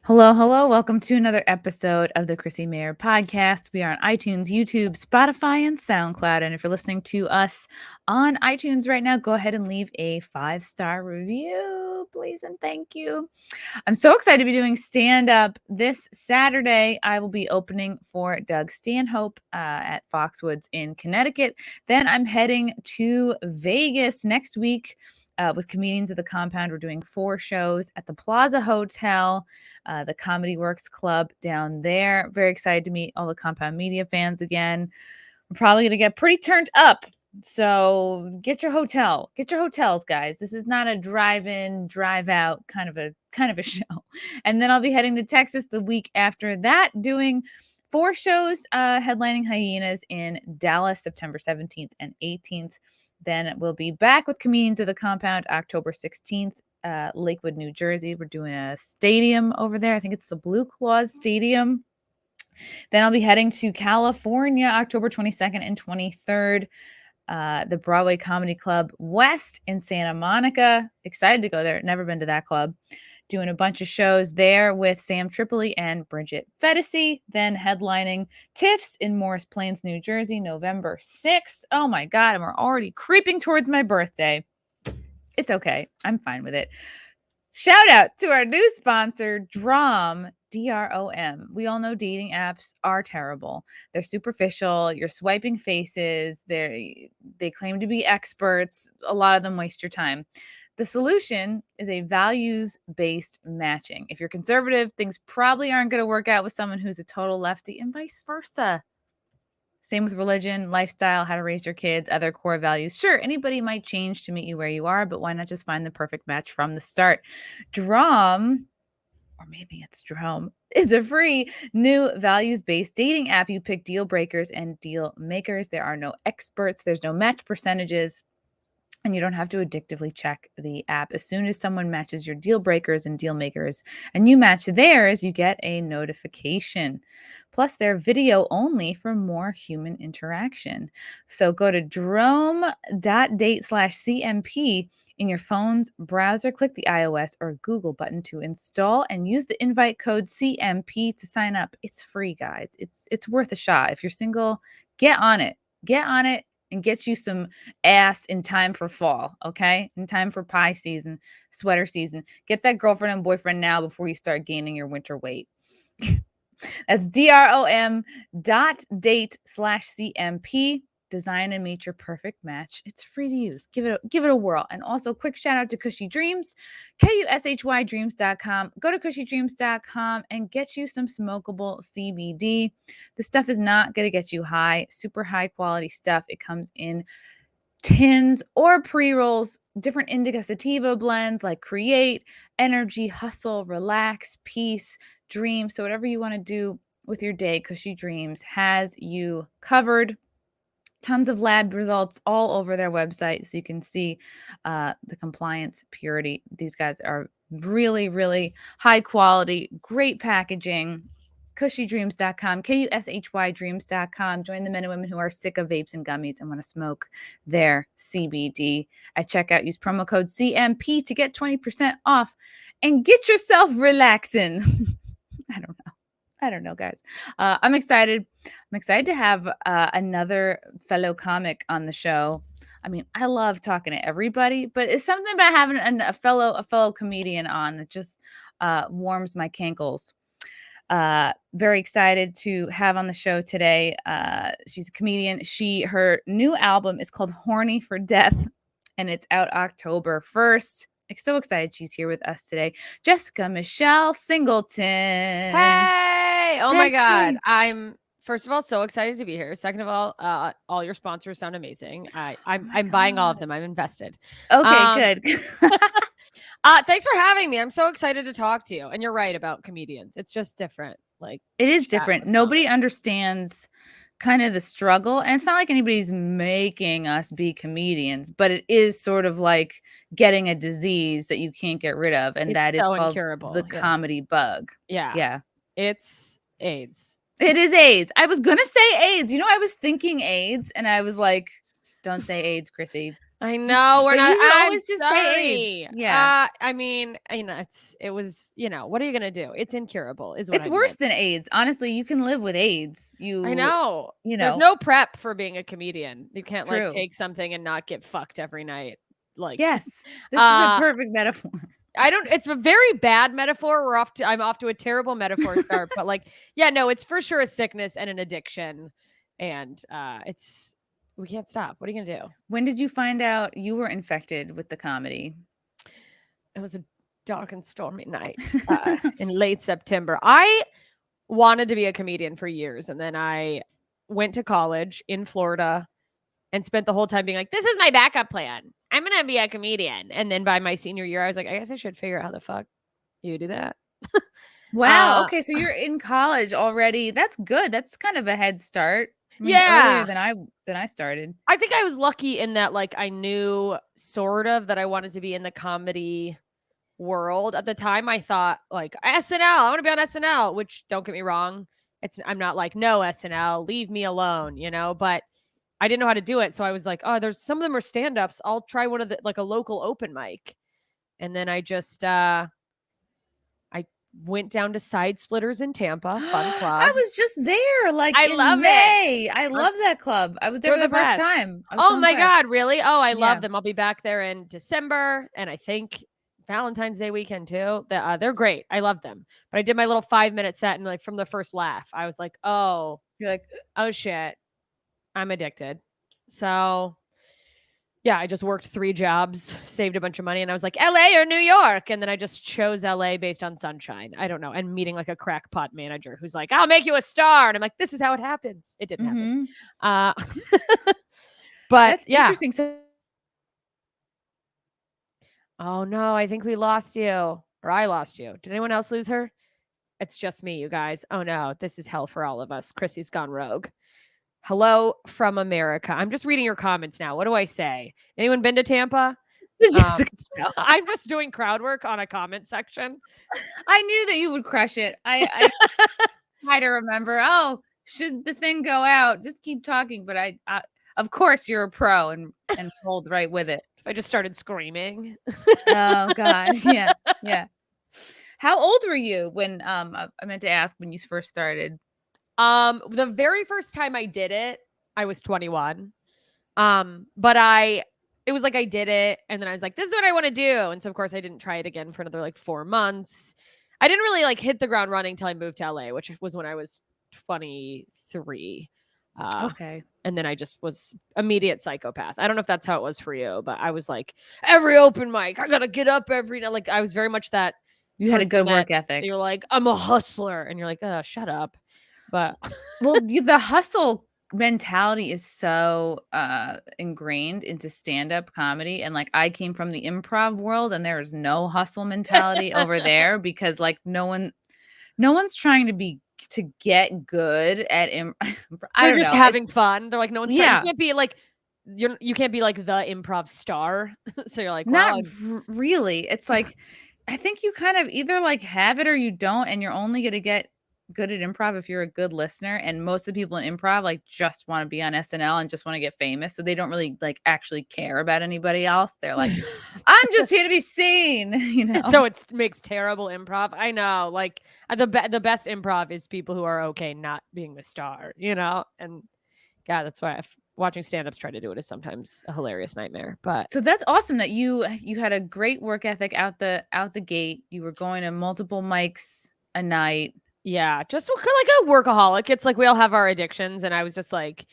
Hello, hello. Welcome to another episode of the Chrissie Mayr podcast. We are on iTunes, YouTube, Spotify, and SoundCloud. And if you're listening to us on iTunes right now, go ahead and leave a 5-star review, please, and thank you. I'm so excited to be doing stand-up this Saturday. I will be opening for Doug Stanhope at Foxwoods in Connecticut. Then I'm heading to Vegas next week. With Comedians of the Compound. We're doing 4 shows at the Plaza Hotel, the Comedy Works Club down there. Very excited to meet all the Compound Media fans again. I'm probably going to get pretty turned up. So get your hotels, guys. This is not a drive-in, drive-out kind of a show. And then I'll be heading to Texas the week after that, doing 4 shows, headlining Hyenas in Dallas, September 17th and 18th. Then we'll be back with Comedians of the Compound October 16th, Lakewood, New Jersey. We're doing a stadium over there. I think it's the Blue Claws Stadium. Then I'll be heading to California October 22nd and 23rd. The Broadway Comedy Club West in Santa Monica. Excited to go there. Never been to that club. Doing a bunch of shows there with Sam Tripoli and Bridget Fedesi. Then headlining Tiff's in Morris Plains, New Jersey, November 6th. Oh my God, and we're already creeping towards my birthday. It's okay. I'm fine with it. Shout out to our new sponsor, Drom, DROM. We all know dating apps are terrible. They're superficial. You're swiping faces. They claim to be experts. A lot of them waste your time. The solution is a values-based matching. If you're conservative, things probably aren't going to work out with someone who's a total lefty, and vice versa. Same with religion, lifestyle, how to raise your kids, other core values. Sure, anybody might change to meet you where you are, but why not just find the perfect match from the start? Drom, or maybe it's Drom, is a free new values-based dating app. You pick deal breakers and deal makers. There are no experts. There's no match percentages. And you don't have to addictively check the app. As soon as someone matches your deal breakers and deal makers and you match theirs, you get a notification. Plus, they're video only for more human interaction. So go to drome.date/CMP in your phone's browser. Click the iOS or Google button to install and use the invite code CMP to sign up. It's free, guys. It's worth a shot. If you're single, get on it. Get on it. And get you some ass in time for fall, okay? In time for pie season, sweater season. Get that girlfriend and boyfriend now before you start gaining your winter weight. That's DROM.date/CMP. Design and meet your perfect match. It's free to use. Give it a whirl. And also, quick shout out to Cushy Dreams, KUSHYDreams.com. Go to cushydreams.com and get you some smokable CBD. This stuff is not going to get you high. Super high quality stuff. It comes in tins or pre-rolls, different indica sativa blends like Create, Energy, Hustle, Relax, Peace, Dream. So whatever you want to do with your day, Cushy Dreams has you covered. Tons of lab results all over their website so you can see the compliance, purity. These guys are really, really high quality, great packaging. CushyDreams.com, KUSHYDreams.com. Join the men and women who are sick of vapes and gummies and want to smoke their CBD. At checkout, use promo code CMP to get 20% off and get yourself relaxing. I don't know, guys. I'm excited. I'm excited to have another fellow comic on the show. I mean, I love talking to everybody, but it's something about having a fellow comedian on that just warms my cankles. Very excited to have on the show today. She's a comedian. Her new album is called Horny for Death, and it's out October 1st. So excited she's here with us today. Jessica Michelle Singleton. Hey! Oh my God. Hey. I'm first of all so excited to be here. Second of all your sponsors sound amazing. I'm buying all of them. I'm invested. Okay, good. Thanks for having me. I'm so excited to talk to you. And you're right about comedians. It's just different. Like It is chatting different. with Nobody comics. understands kind of the struggle. And it's not like anybody's making us be comedians, but it is sort of like getting a disease that you can't get rid of. And It's that is so called incurable. the comedy bug. Yeah. Yeah. It's AIDS. It is AIDS. I was going to say AIDS. I was thinking AIDS and I was like, don't say AIDS, Chrissy. I know we're But not. you should I'm always just say AIDS. sorry. Yeah. I mean, it was. What are you gonna do? It's incurable, is what It's I worse meant. than AIDS. Honestly, you can live with AIDS. I know. You There's know, no prep for being a comedian. You can't like true. take something and not get fucked every night. Like, Yes. This is a uh, perfect metaphor. I don't. It's a very bad metaphor. I'm off to a terrible metaphor start. But like, yeah, no, it's for sure a sickness and an addiction, and we can't stop. What are you gonna do? When did you find out you were infected with the comedy? It was a dark and stormy night in late September. I wanted to be a comedian for years, and then I went to college in Florida and spent the whole time being like, "This is my backup plan. I'm gonna be a comedian." And then by my senior year, I was like, "I guess I should figure out how the fuck you do that." Wow. uh, Okay, so you're in college already. That's good. That's kind of a head start. I mean, earlier yeah, than I started. I think I was lucky in that, like, I knew sort of that I wanted to be in the comedy world. At the time, I thought like SNL. I want to be on SNL. Which, don't get me wrong, I'm not like no SNL. Leave me alone, But I didn't know how to do it, so I was like, oh, there's some of them are stand ups. I'll try one of the like a local open mic, and then I just I went down to Side Splitters in Tampa, fun I club. was just there like I in love it. May. I love that club. I was there They're for the the first best. time. I was Oh so my God, impressed. really? Oh, I Yeah. love them. I'll be back there in December, and I think Valentine's Day weekend too. They're great. I love them. But I did my little 5-minute set, and like from the first laugh, I was like, You're like, oh shit, I'm addicted. So yeah, I just worked 3 jobs, saved a bunch of money, and I was like, LA or New York? And then I just chose LA based on sunshine. I don't know. And meeting like a crackpot manager who's like, I'll make you a star. And I'm like, this is how it happens. It didn't happen. mm-hmm. Uh, but That's yeah. interesting. So Oh no, I think we lost you. Or I lost you. Did anyone else lose her? It's just me, you guys. Oh no, this is hell for all of us. Chrissy's gone rogue. Hello from America. I'm just reading your comments now. What do I say? Anyone been to Tampa? Jessica, I'm just doing crowd work on a comment section. I knew that you would crush it. I try to remember. Oh, should the thing go out, just keep talking. But I of course, you're a pro and pulled right with it. If I just started screaming. Oh God, yeah, yeah. How old were you when I meant to ask when you first started? The very first time I did it, I was 21. But it was like I did it, and then I was like, this is what I want to do. And so of course I didn't try it again for another like 4 months. I didn't really like hit the ground running till I moved to LA, which was when I was 23. Okay. And then I just was immediate psychopath. I don't know if that's how it was for you, but I was like, every open mic, I gotta get up every night. Like I was very much that. You had a good work ethic. You're like, I'm a hustler, and you're like, oh, shut up. But well, the hustle mentality is so ingrained into stand-up comedy, and like I came from the improv world, and there is no hustle mentality over there because like no one's trying to get good at they're just having fun. They're like, no one's trying. Yeah. You can't be like you can't be like the improv star. So you're like, Not well, really. It's like I think you kind of either like have it or you don't, and you're only gonna get good at improv if you're a good listener. And most of the people in improv like just want to be on SNL and just want to get famous. So they don't really like actually care about anybody else. They're like, I'm just here to be seen, you know. So it makes terrible improv. I know. Like the best improv is people who are okay not being the star, And God, that's why watching stand-ups try to do it is sometimes a hilarious nightmare. But so that's awesome that you had a great work ethic out the gate. You were going to multiple mics a night. yeah, just kind of like a workaholic. It's like we all have our addictions, and I was just like,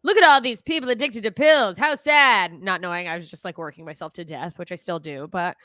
look at all these people addicted to pills. How sad. Not knowing I was just like working myself to death, which I still do. But,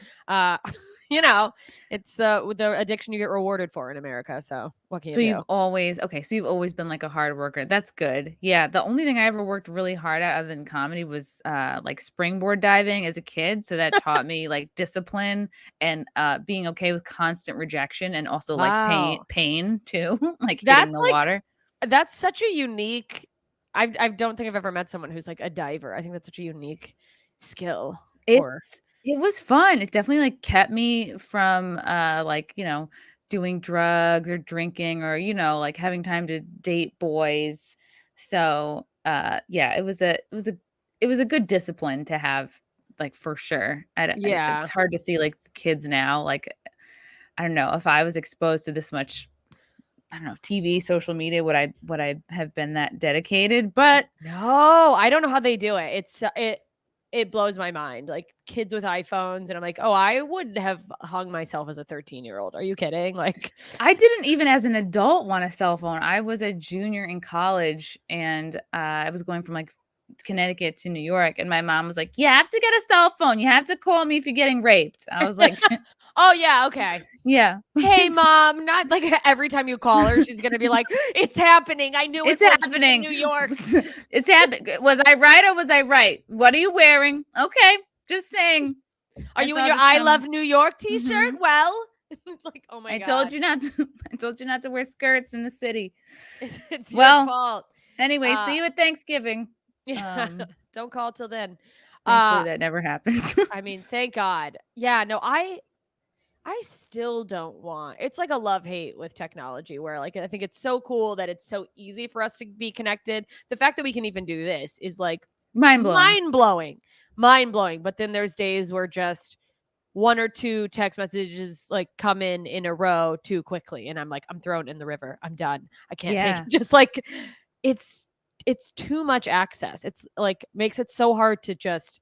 it's the addiction you get rewarded for in America. So what can you So do? you've always been like a hard worker. That's good. Yeah. The only thing I ever worked really hard at other than comedy was like springboard diving as a kid. So that taught me like discipline and being okay with constant rejection and also like Wow. pain too, like hitting the water. That's such a unique. I don't think I've ever met someone who's like a diver. I think that's such a unique skill. It was fun. It definitely like kept me from like, doing drugs or drinking or, like having time to date boys. So, yeah, it was it was a good discipline to have, like, for sure. Yeah. It's hard to see, like, the kids now, like, I don't know, if I was exposed to this much, I don't know, TV, social media, would I have been that dedicated? But No, I don't know how they do it. It blows my mind. Like kids with iPhones, and I'm like, oh, I would have hung myself as a 13-year-old. Are you kidding? Like, I didn't even as an adult want a cell phone. I was a junior in college, and, I was going from, like, Connecticut to New York, and my mom was like, "You have to get a cell phone. You have to call me if you're getting raped." I was like, oh yeah, okay. "Yeah. Hey, mom, not like every time you call her, she's gonna be like, "It's happening. I knew it It's when she's in happening. New York." It's happening. Was I right or was I right? What are you wearing? Okay, just saying. Are I you in saw your this "I coming." love New York" t-shirt? Mhm. Well, like, oh my I told god, you not to I told you not to wear skirts in the city. it's your Well, fault. anyway, Uh, see you at Thanksgiving. yeah, Um, don't call till then. Thankfully Uh, that never happens. I mean, thank God. Yeah, no, I still don't want. It's like a love-hate with technology where like I think it's so cool that it's so easy for us to be connected. The fact that we can even do this is like Mind-blowing. mind-blowing. Mind-blowing. But then there's days where just one or two text messages like come in a row too quickly and I'm like I'm thrown in the river. I'm done. I can't take Yeah. it. Just like it's it's too much access. It's like makes it so hard to just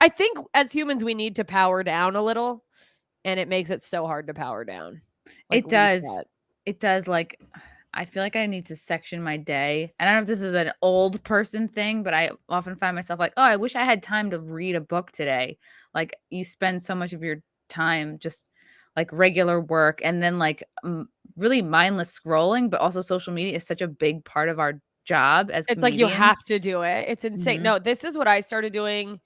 I think as humans we need to power down a little and it makes it so hard to power down, like, It does. reset. It does, like, I feel like I need to section my day. I don't know if this is an old person thing, but I often find myself like, "Oh, I wish I had time to read a book today." Like, you spend so much of your time just, like, regular work and then, like, really mindless scrolling, but also social media is such a big part of our job as It's like you have comedians. to do it. It's insane. Mhm. No, this is what I started doing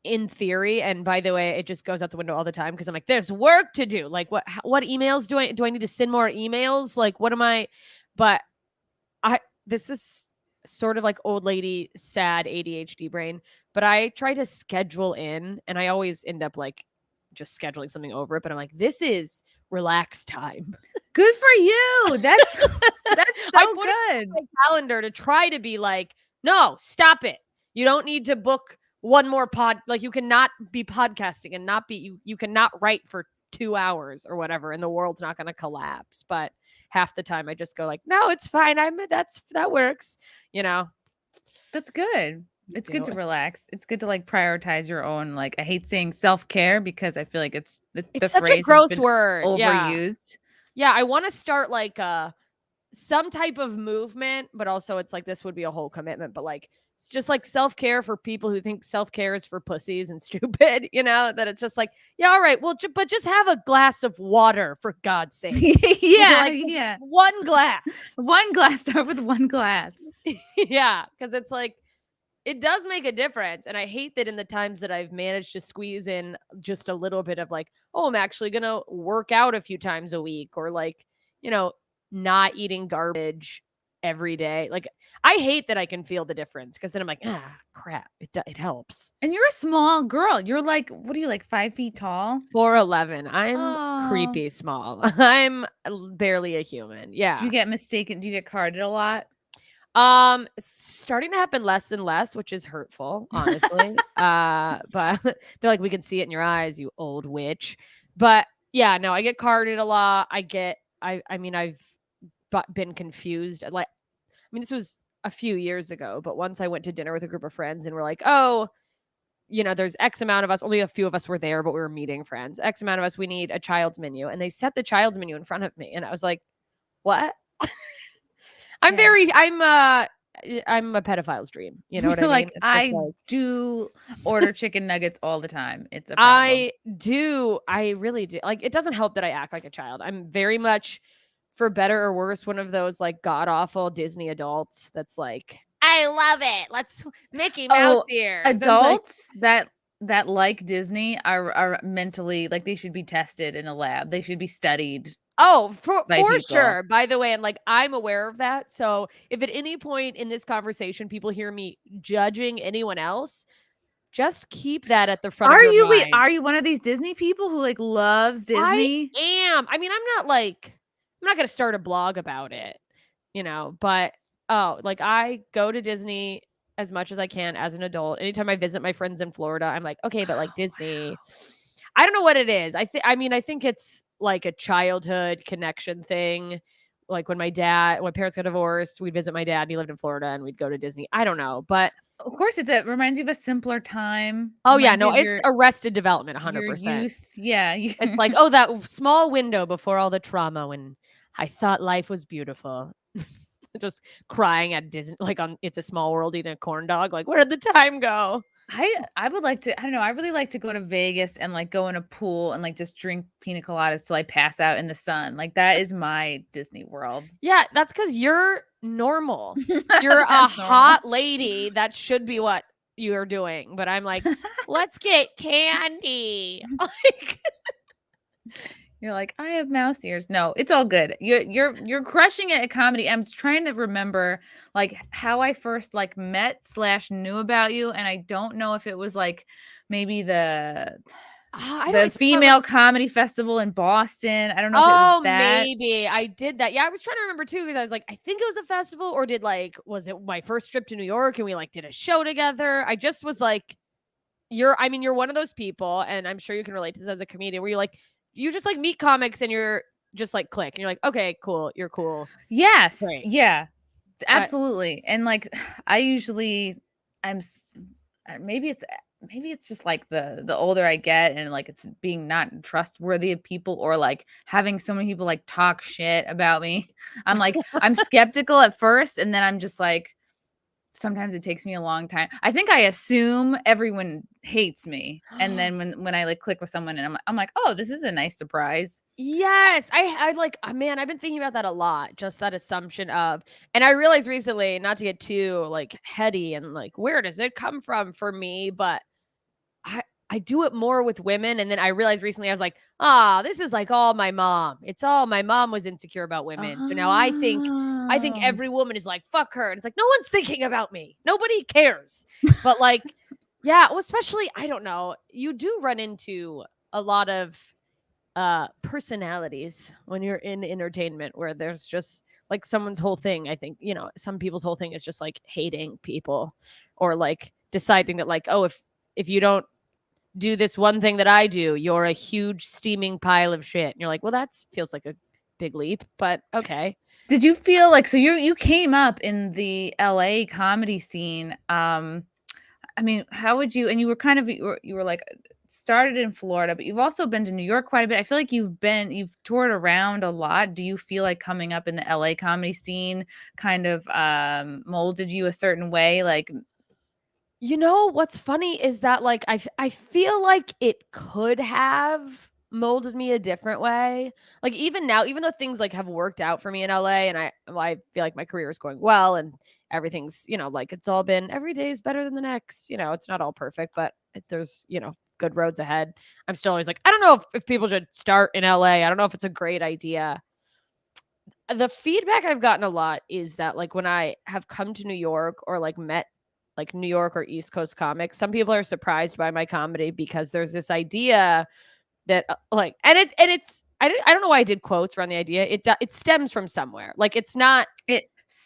in theory, and by the way, it just goes out the window all the time because 'cause I'm like, "There's work to do." Like, what emails do I need to send more emails? Like, what am I but I this is sort of like old lady sad ADHD brain, but I try to schedule in and I always end up like just scheduling something over it, but I'm like, "This is relaxed time." Good for you. That's I so put it good. on my calendar to try to be like, "No, stop it. You don't need to book one more like you cannot be podcasting and not be you cannot write for 2 hours or whatever and the world's not going to collapse." But half the time I just go like, "No, it's fine. That works." You know. That's good. You It's good do. to relax. It's good to, like, prioritize your own, like, I hate saying self-care because I feel like the It's such a phrase has gross been word. Yeah. overused. Yeah, I want to start like some type of movement, but also it's like this would be a whole commitment, but like it's just like self-care for people who think self-care is for pussies and stupid, that it's just like, yeah, all right, well, but just have a glass of water for God's sake. Yeah, Like just yeah. one glass. One glass, start with one glass. Yeah, because it's like it does make a difference. And I hate that in the times that I've managed to squeeze in just a little bit of like, oh, I'm actually going to work out a few times a week or like, you know, not eating garbage every day. Like, I hate that I can feel the difference because then I'm like, crap, it helps. And you're a small girl. You're like, what are you, like, 5 feet tall? 4'11". I'm Oh. creepy small. I'm barely a human. Do you Yeah. get mistaken? Do you get carded a lot? It's starting to happen less and less, which is hurtful, honestly. But they're like, we can see it in your eyes, you old witch. But yeah, no, I get carded a lot. I mean, I've been confused. Like, I mean, this was a few years ago, but once I went to dinner with a group of friends and we're like, oh, there's X amount of us, only a few of us were there, but we were meeting friends. X amount of us, we need a child's menu. And they set the child's menu in front of me. And I was like, what? Yeah. I'm a pedophile's dream. You know what I You're mean? like, It's just "I like do order chicken nuggets all the time. It's a problem." I do. I really do. Like it doesn't help that I act like a child. I'm very much for better or worse one of those like god awful Disney adults that's like, I love it. Let's Mickey Mouse Oh, ears. And like adults that like Disney are mentally like, they should be tested in a lab. They should be studied oh, for by for people. sure. By the way, and like I'm aware of that. So if at any point in this conversation people hear me judging anyone else, just keep that at the front of your mind. Are you one of these Disney people who, like, loves I Disney? am. I mean, I'm not gonna start a blog about it, but oh, like I go to Disney as much as I can as an adult. Anytime I visit my friends in Florida, I'm like, okay, but like Disney, I don't know what it is. I think it's like a childhood connection thing. Like when my parents got divorced, we'd visit my dad and he lived in Florida and we'd go to Disney. I don't know, but Of course, it reminds you of a simpler time. oh yeah, Reminds you no, of it's Arrested Development, your 100%. youth. Yeah, It's like, oh, that small window before all the trauma when I thought life was beautiful. Just crying at Disney, like on It's a Small World, eating a corn dog. Like, where did the time go? I would like to. I don't know. I really like to go to Vegas and like go in a pool and like just drink pina coladas till I pass out in the sun. Like that is my Disney World. Yeah, that's because you're normal. You're a That's normal. hot lady. That should be what you're doing. But I'm like, let's get candy. Like, You're like, I have mouse ears. No, it's all good. You're crushing it at comedy. I'm trying to remember like how I first like met / knew about you, and I don't know if it was like maybe the I don't. It's female comedy festival in Boston. I don't know if it was Oh, that. maybe I did that. Yeah, I was trying to remember too because I was like, I think it was a festival, or was it my first trip to New York and we like did a show together? I just was like, you're one of those people, and I'm sure you can relate to this as a comedian, where you just like meet comics and you're just like click and you're like, okay, cool, you're cool. Yes. Great. Yeah. Absolutely. And like I usually maybe it's just like the older I get and like it's being not trustworthy of people or like having so many people like talk shit about me. I'm like I'm skeptical at first and then I'm just like sometimes it takes me a long time. I think I assume everyone hates me. And then when I like click with someone and I'm like, "Oh, this is a nice surprise." Yes, I like, man, I've been thinking about that a lot, just that assumption of, and I realized recently, not to get too like heady and like where does it come from for me, but I do it more with women. And then I realized recently, I was like, this is like all my mom. It's all my mom was insecure about women. So now I think Oh. every woman is like, fuck her. And it's like, no one's thinking about me. Nobody cares. But like, yeah, well, especially, I don't know. You do run into a lot of personalities when you're in entertainment where there's just like someone's whole thing. I think, some people's whole thing is just like hating people or like deciding that like, oh, if you don't do this one thing that I do, you're a huge steaming pile of shit. And you're like, well, that feels like a big leap, but okay. Did you feel like so you came up in the LA comedy scene? I mean, how would you and you were kind of you were like started in Florida, but you've also been to New York quite a bit. I feel like you've toured around a lot. Do you feel like coming up in the LA comedy scene kind of molded you a certain way? Like What's funny is that like I feel like it could have molded me a different way. Like even now, even though things like have worked out for me in LA and I feel like my career is going well and everything's, like it's all been every day is better than the next. It's not all perfect, but there's, good roads ahead. I'm still always like, I don't know if people should start in LA. I don't know if it's a great idea. The feedback I've gotten a lot is that like when I have come to New York or like met like New York or East Coast comics, some people are surprised by my comedy because there's this idea that like, and it's I don't know why I did quotes around the idea. It stems from somewhere. Like it's not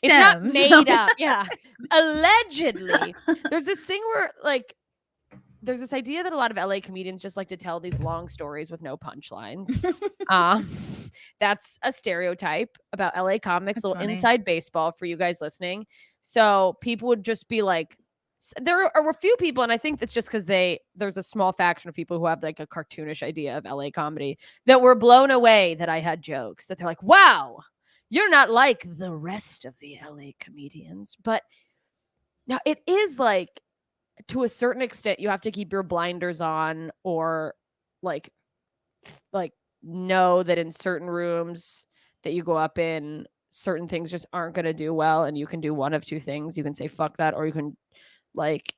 made up. Yeah, allegedly. There's this thing where like there's this idea that a lot of LA comedians just like to tell these long stories with no punchlines. That's a stereotype about LA comics, That's little funny. inside baseball for you guys listening. So people would just be like, there are a few people, and I think it's just because there's a small faction of people who have like a cartoonish idea of LA comedy that were blown away that I had jokes that they're like, wow, you're not like the rest of the LA comedians. But now it is like, to a certain extent, you have to keep your blinders on or like know that in certain rooms that you go up in, certain things just aren't going to do well. And you can do one of two things. You can say, fuck that, or you can like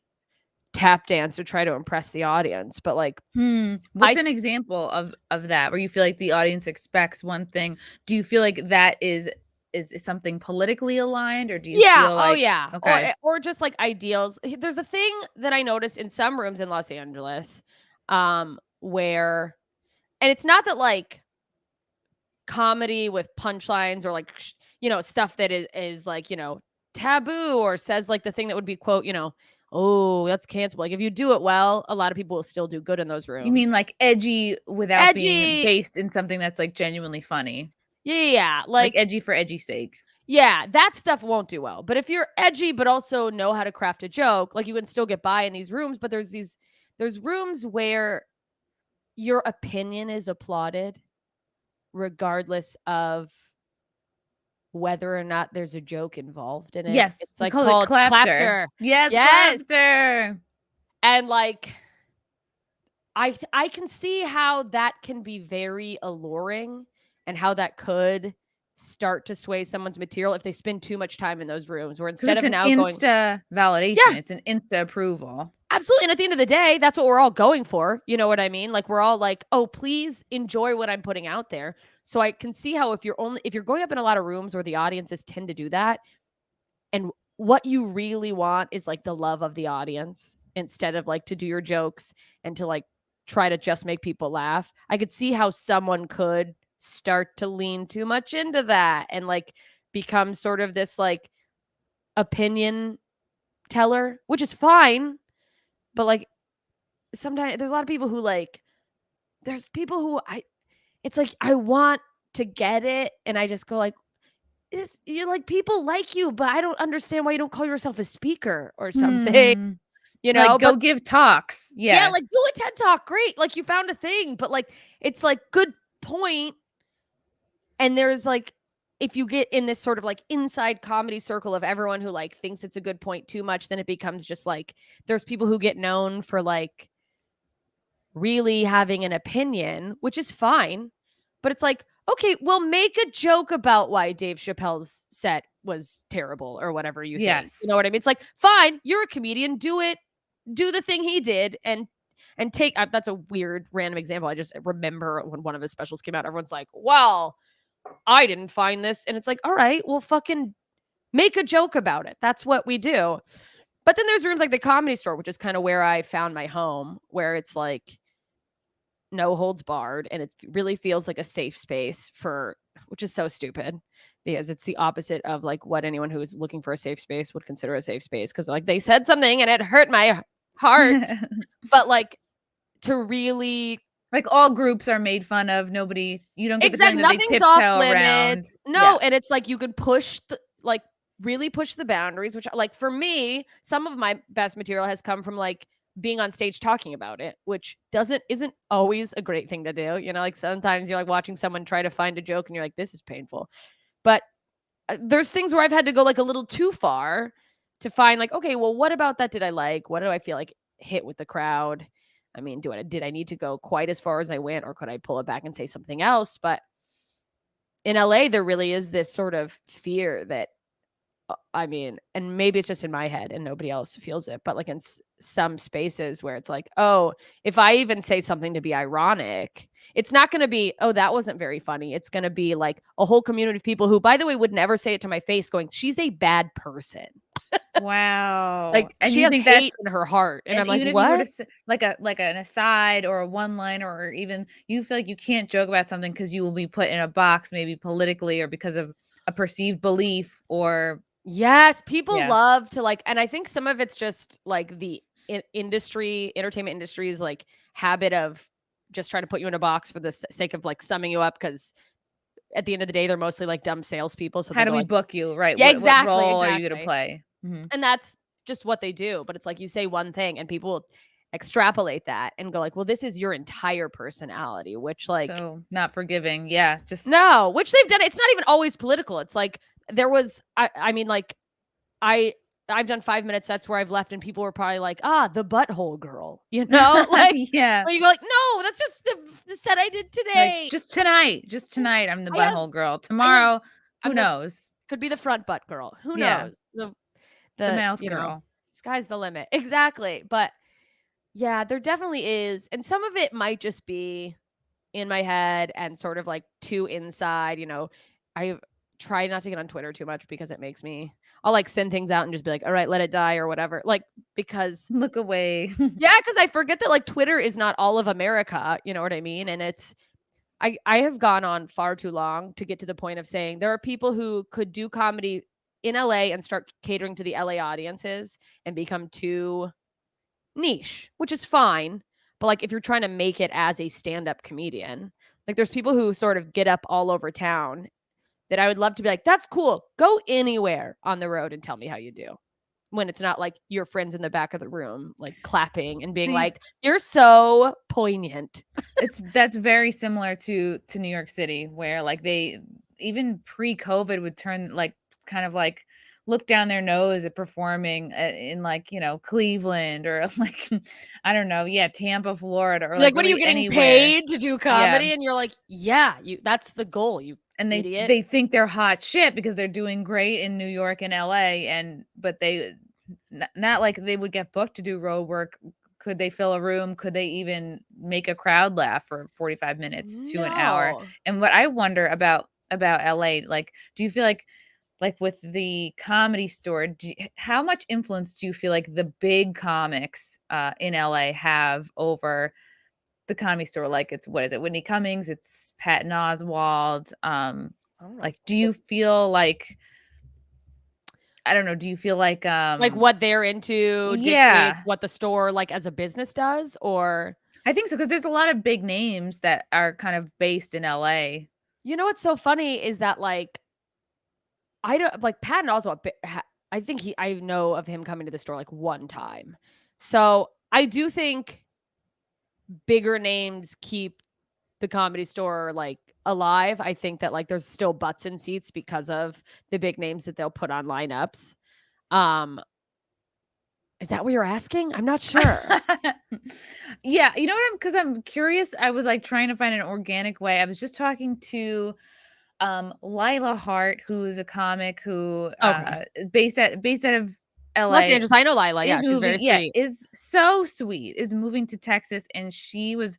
tap dance to try to impress the audience. But like, what's an example of that where you feel like the audience expects one thing? Do you feel like that is something politically aligned, or do you feel like okay, or just like ideals? There's a thing that I noticed in some rooms in Los Angeles, where, and it's not that like comedy with punchlines or like stuff that is like taboo or says like the thing that would be quote, oh, that's cancelable. Like if you do it well, a lot of people will still do good in those rooms. You mean like edgy without being Edgy. based in something that's like genuinely funny? Yeah. Like edgy for edgy's sake. Yeah, that stuff won't do well. But if you're edgy but also know how to craft a joke, like you can still get by in these rooms. But there's rooms where your opinion is applauded regardless of whether or not there's a joke involved in it. Yes, It's like called called clapter. Yes, clapter. And like I can see how that can be very alluring and how that could start to sway someone's material if they spend too much time in those rooms where instead of now going Insta validation, yeah, it's an Insta approval. Absolutely. And at the end of the day, that's what we're all going for. You know what I mean? Like we're all like, oh, please enjoy what I'm putting out there. So I can see how if you're going up in a lot of rooms where the audiences tend to do that, and what you really want is like the love of the audience instead of like to do your jokes and to like try to just make people laugh. I could see how someone could start to lean too much into that and like become sort of this like opinion teller, which is fine. But like sometimes there's a lot of people who like, there's people who it's like, I want to get it. And I just go like, you like people like you, but I don't understand why you don't call yourself a speaker or something, like go give talks. Yeah. Like do a TED talk. Great. Like you found a thing, but like, it's like good point. And there's like, if you get in this sort of like inside comedy circle of everyone who like thinks it's a good point too much, then it becomes just like, there's people who get known for like really having an opinion, which is fine. But it's like, okay, well, make a joke about why Dave Chappelle's set was terrible or whatever you think. You know what I mean? It's like, fine, you're a comedian, do it, do the thing he did and take, that's a weird random example. I just remember when one of his specials came out, everyone's like, well, I didn't find this. And it's like, all right, well, fucking make a joke about it. That's what we do. But then there's rooms like the Comedy Store, which is kind of where I found my home, where it's like no holds barred. And it really feels like a safe space which is so stupid because it's the opposite of like what anyone who is looking for a safe space would consider a safe space. Cause like they said something and it hurt my heart, but like to really, like all groups are made fun of. Nobody, you don't get exactly, the feeling that they tiptoe around. No, yeah. And it's like you could push really push the boundaries, which like for me, some of my best material has come from like being on stage talking about it, which isn't always a great thing to do. You know, like sometimes you're like watching someone try to find a joke and you're like, this is painful. But there's things where I've had to go like a little too far to find like, okay, well, what about that did I like? What do I feel like hit with the crowd? I mean, did I need to go quite as far as I went, or could I pull it back and say something else? But in LA, there really is this sort of fear that, I mean, and maybe it's just in my head and nobody else feels it, but like in some spaces where it's like, oh, if I even say something to be ironic, it's not going to be, oh, that wasn't very funny. It's going to be like a whole community of people who, by the way, would never say it to my face going, she's a bad person. Wow. Like, and she has hate in her heart. And I'm like, what? If you were to, like an aside or a one liner, or even you feel like you can't joke about something because you will be put in a box, maybe politically or because of a perceived belief or. Yes, people love to like, and I think some of it's just like the entertainment industry's like habit of just trying to put you in a box for the sake of like summing you up, because at the end of the day, they're mostly like dumb salespeople. So how do we book you? Right. Yeah, exactly. What role are you going to play? Mm-hmm. And that's just what they do. But it's like you say one thing and people extrapolate that and go like, well, this is your entire personality, which like. So not forgiving. Yeah. Just. No, which they've done. It's not even always political. It's like there was, I mean, like I've done 5-minute sets where I've left and people were probably like, the butthole girl, you know? Like, yeah. Where you go like, no, that's just the set I did today. Like, just tonight, I'm the butthole girl. Tomorrow, who knows? Could be the front butt girl. Who knows? The mouth girl. Know, sky's the limit. Exactly. But yeah, there definitely is. And some of it might just be in my head and sort of like too inside, you know. I try not to get on Twitter too much because it makes me, I'll like send things out and just be like, all right, let it die or whatever. Like, because look away. Yeah. Cause I forget that like Twitter is not all of America. You know what I mean? And it's, I have gone on far too long to get to the point of saying there are people who could do comedy in LA and start catering to the LA audiences and become too niche, which is fine. But like if you're trying to make it as a stand-up comedian, like there's people who sort of get up all over town that I would love to be like, that's cool. Go anywhere on the road and tell me how you do. When it's not like your friends in the back of the room, like clapping and being like, you're so poignant. That's very similar to New York City, where like they even pre-COVID would turn like kind of like look down their nose at performing in like, you know, Cleveland or like I don't know, Tampa, Florida, or like like what are you really getting anywhere. paid to do comedy? And you're like, that's the goal, you and idiot. They think they're hot shit because they're doing great in New York and LA, but they not like they would get booked to do road work. Could they fill a room? Could they even make a crowd laugh for 45 minutes to an hour? And what I wonder about LA, like, do you feel like with the Comedy Store, how much influence do you feel like the big comics in LA have over the Comedy Store? Like, it's, what is it, Whitney Cummings, it's Patton Oswalt. Like, do you feel like, I don't know, do you feel like what they're into dictates what the store like as a business does? Or I think so, because there's a lot of big names that are kind of based in LA. You know what's so funny is that like I don't like Patton Oswalt. I think I know of him coming to the store like one time. So I do think bigger names keep the Comedy Store like alive. I think that like there's still butts in seats because of the big names that they'll put on lineups. Is that what you're asking? I'm not sure. Yeah, you know what, because I'm curious. I was like trying to find an organic way. I was just talking to Lila Hart, who's a comic who is based out of LA. Los Angeles. I know Lila. Yeah, she's very sweet. Is so sweet. Is moving to Texas, and she was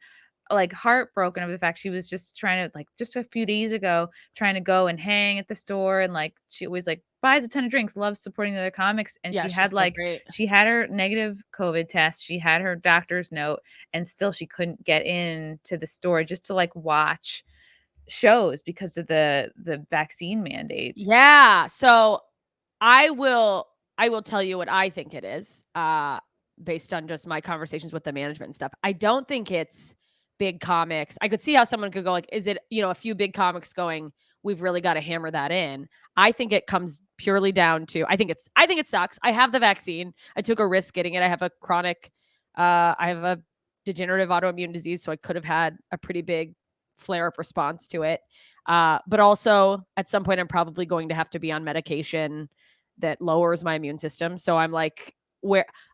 like heartbroken over the fact she was just trying to, like, just a few days ago, trying to go and hang at the store, and like she always like buys a ton of drinks, loves supporting the other comics, and she had like she had her negative COVID test, she had her doctor's note, and still she couldn't get into the store just to like watch shows because of the vaccine mandates. Yeah. So I will tell you what I think it is, based on just my conversations with the management and stuff. I don't think it's big comics. I could see how someone could go like, is it, a few big comics going, we've really got to hammer that in. I think it comes purely down to, I think it sucks. I have the vaccine. I took a risk getting it. I have a chronic, I have a degenerative autoimmune disease. So I could have had a pretty big flare-up response to it. But also at some point, I'm probably going to have to be on medication that lowers my immune system. So I'm like,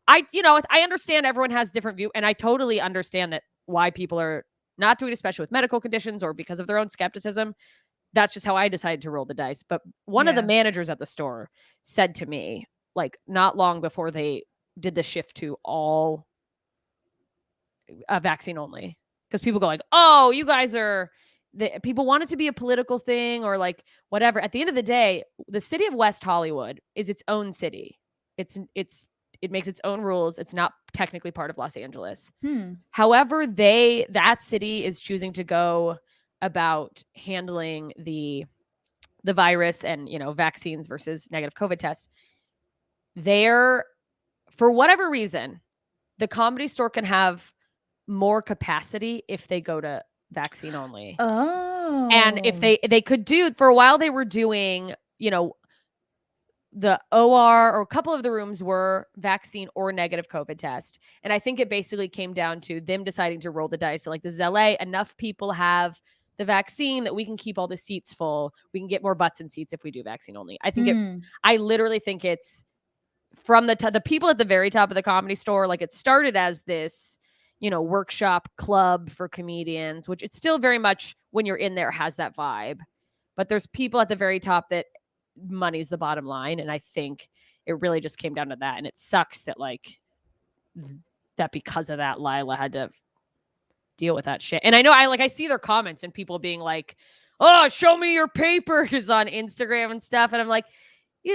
I understand everyone has different view, and I totally understand that why people are not doing it, especially with medical conditions or because of their own skepticism. That's just how I decided to roll the dice. But one of the managers at the store said to me, like, not long before they did the shift to all vaccine only, because people go like, oh, you guys are people want it to be a political thing or like whatever. At the end of the day, the city of West Hollywood is its own city. It makes its own rules. It's not technically part of Los Angeles. However, that city is choosing to go about handling the virus and, vaccines versus negative COVID tests. For whatever reason, the Comedy Store can have more capacity if they go to vaccine only. Oh. And if they could do, for a while they were doing, the OR, or a couple of the rooms were vaccine or negative COVID test. And I think it basically came down to them deciding to roll the dice. So like, this is LA, enough people have the vaccine that we can keep all the seats full. We can get more butts in seats if we do vaccine only. I literally think it's from the people at the very top of the Comedy Store. Like, it started as this, workshop club for comedians, which it's still very much, when you're in there, has that vibe. But there's people at the very top that money's the bottom line. And I think it really just came down to that. And it sucks that that because of that, Lila had to deal with that shit. And I know I see their comments and people being like, oh, show me your papers on Instagram and stuff. And I'm like,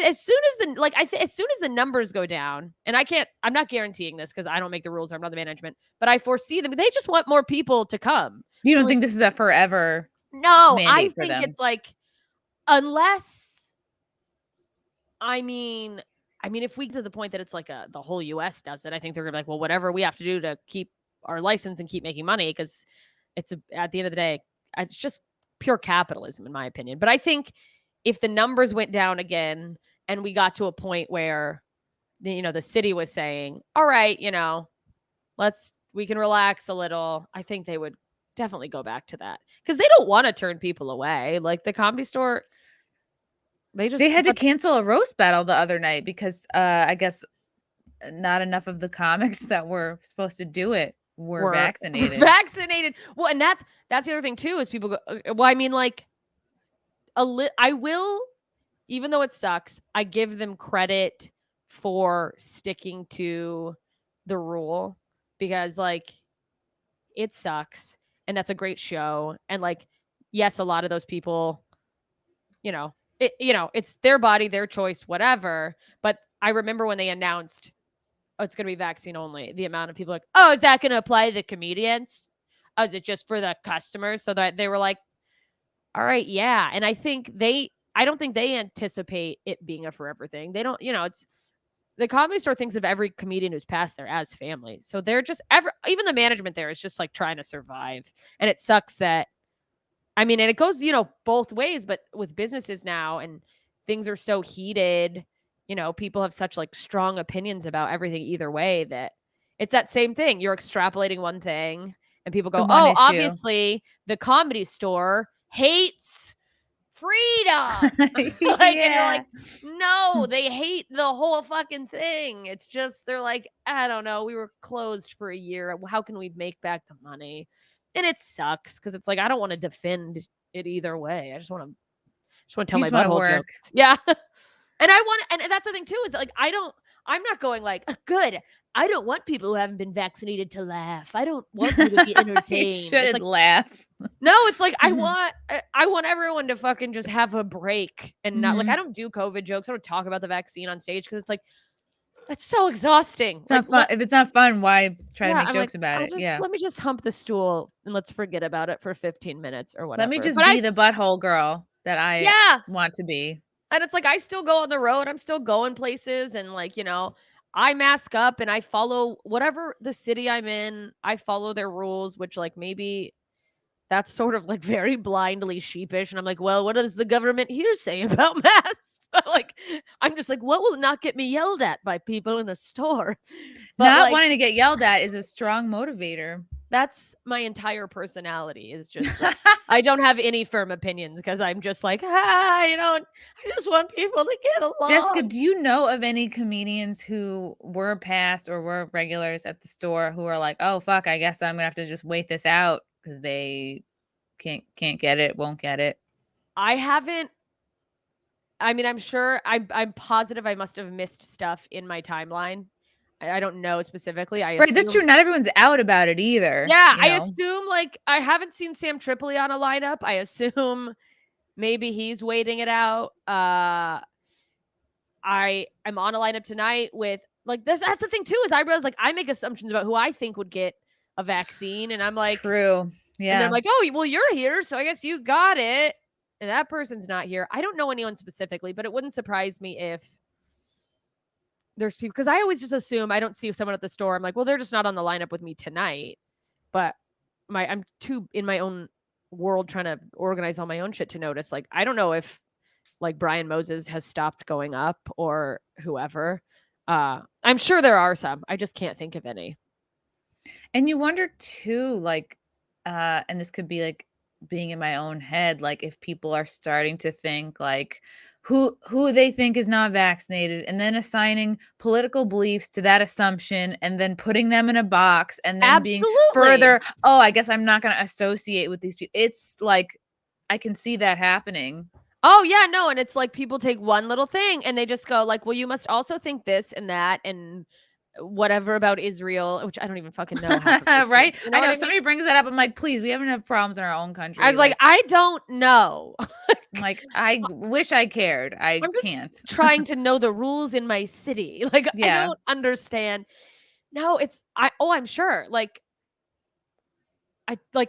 as soon as the numbers go down, and I'm not guaranteeing this because I don't make the rules, I'm not the management, but I foresee them. They just want more people to come. You don't think this is a forever? No, I think it's like, unless I mean, if we get to the point that it's like the whole US does it, I think they're gonna be like, well, whatever we have to do to keep our license and keep making money, because at the end of the day, it's just pure capitalism, in my opinion. But I think if the numbers went down again and we got to a point where the city was saying, all right, we can relax a little, I think they would definitely go back to that, because they don't want to turn people away. Like the Comedy Store, They had to cancel a roast battle the other night because I guess not enough of the comics that were supposed to do it were vaccinated. Vaccinated. Well, and that's the other thing too, is people go, well, I mean, like I will, even though it sucks, I give them credit for sticking to the rule, because like it sucks and that's a great show, and like yes, a lot of those people, it's their body, their choice, whatever. But I remember when they announced, oh, it's going to be vaccine only, the amount of people like, oh, is that going to apply to the comedians? Oh, is it just for the customers? So that they were like, all right, yeah. And I don't think they anticipate it being a forever thing. They don't, it's the Comedy Store thinks of every comedian who's passed there as family. So they're just even the management there is just like trying to survive. And it sucks that, and it goes, both ways, but with businesses now and things are so heated, people have such like strong opinions about everything either way, that it's that same thing. You're extrapolating one thing and people go, oh, issue. Obviously the Comedy Store hates freedom. And you're like, no, they hate the whole fucking thing. It's just, they're like, I don't know, we were closed for a year. How can we make back the money? And it sucks, because it's like, I don't want to defend it either way. I just want to tell my butthole jokes. Yeah. And that's the thing too, is that like, I'm not going like, good, I don't want people who haven't been vaccinated to laugh. I don't want them to be entertained. You should like, laugh. No, it's like, I want everyone to fucking just have a break and not like, I don't do COVID jokes. I don't talk about the vaccine on stage, because it's like, it's so exhausting. It's not fun. If it's not fun, why try to make jokes about it? Let me just hump the stool and let's forget about it for 15 minutes or whatever. Let me just be the butthole girl that I want to be. And it's like, I still go on the road. I'm still going places, and like, I mask up and I follow whatever the city I'm in. I follow their rules, which like maybe that's sort of like very blindly sheepish. And I'm like, well, what does the government here say about masks? Like, I'm just like, what will not get me yelled at by people in a store? But not like, wanting to get yelled at is a strong motivator. That's my entire personality, is just like, I don't have any firm opinions, because I'm just like, I just want people to get along. Jessica, do you know of any comedians who were past or were regulars at the store who are like, oh, fuck, I guess I'm going to have to just wait this out because they can't get it, won't get it? I haven't. I'm sure, I'm positive I must have missed stuff in my timeline. I don't know specifically. Right, that's true. Not everyone's out about it either. Yeah, I assume, like, I haven't seen Sam Tripoli on a lineup. I assume maybe he's waiting it out. I'm on a lineup tonight with, like, that's the thing too, is I realize, like, I make assumptions about who I think would get a vaccine, and I'm like, true. Yeah. And they're like, oh, well, you're here, so I guess you got it. And that person's not here. I don't know anyone specifically, but it wouldn't surprise me if there's people, because I always just assume, I don't see someone at the store, I'm like, well, they're just not on the lineup with me tonight. But I'm too in my own world trying to organize all my own shit to notice. Like, I don't know if like Brian Moses has stopped going up or whoever. I'm sure there are some. I just can't think of any. And you wonder too, like, and this could be like being in my own head, like if people are starting to think like who they think is not vaccinated, and then assigning political beliefs to that assumption, and then putting them in a box, and then being further, oh, I guess I'm not going to associate with these people. It's like, I can see that happening. Oh yeah, no. And it's like, people take one little thing and they just go like, well, you must also think this and that and whatever about Israel, which I don't even fucking know. Right? You know, I know somebody brings that up. I'm like, please, we have enough problems in our own country. I was like, I don't know. Like, I wish I cared. I'm can't. Trying to know the rules in my city. Like, I don't understand. No, I'm sure. Like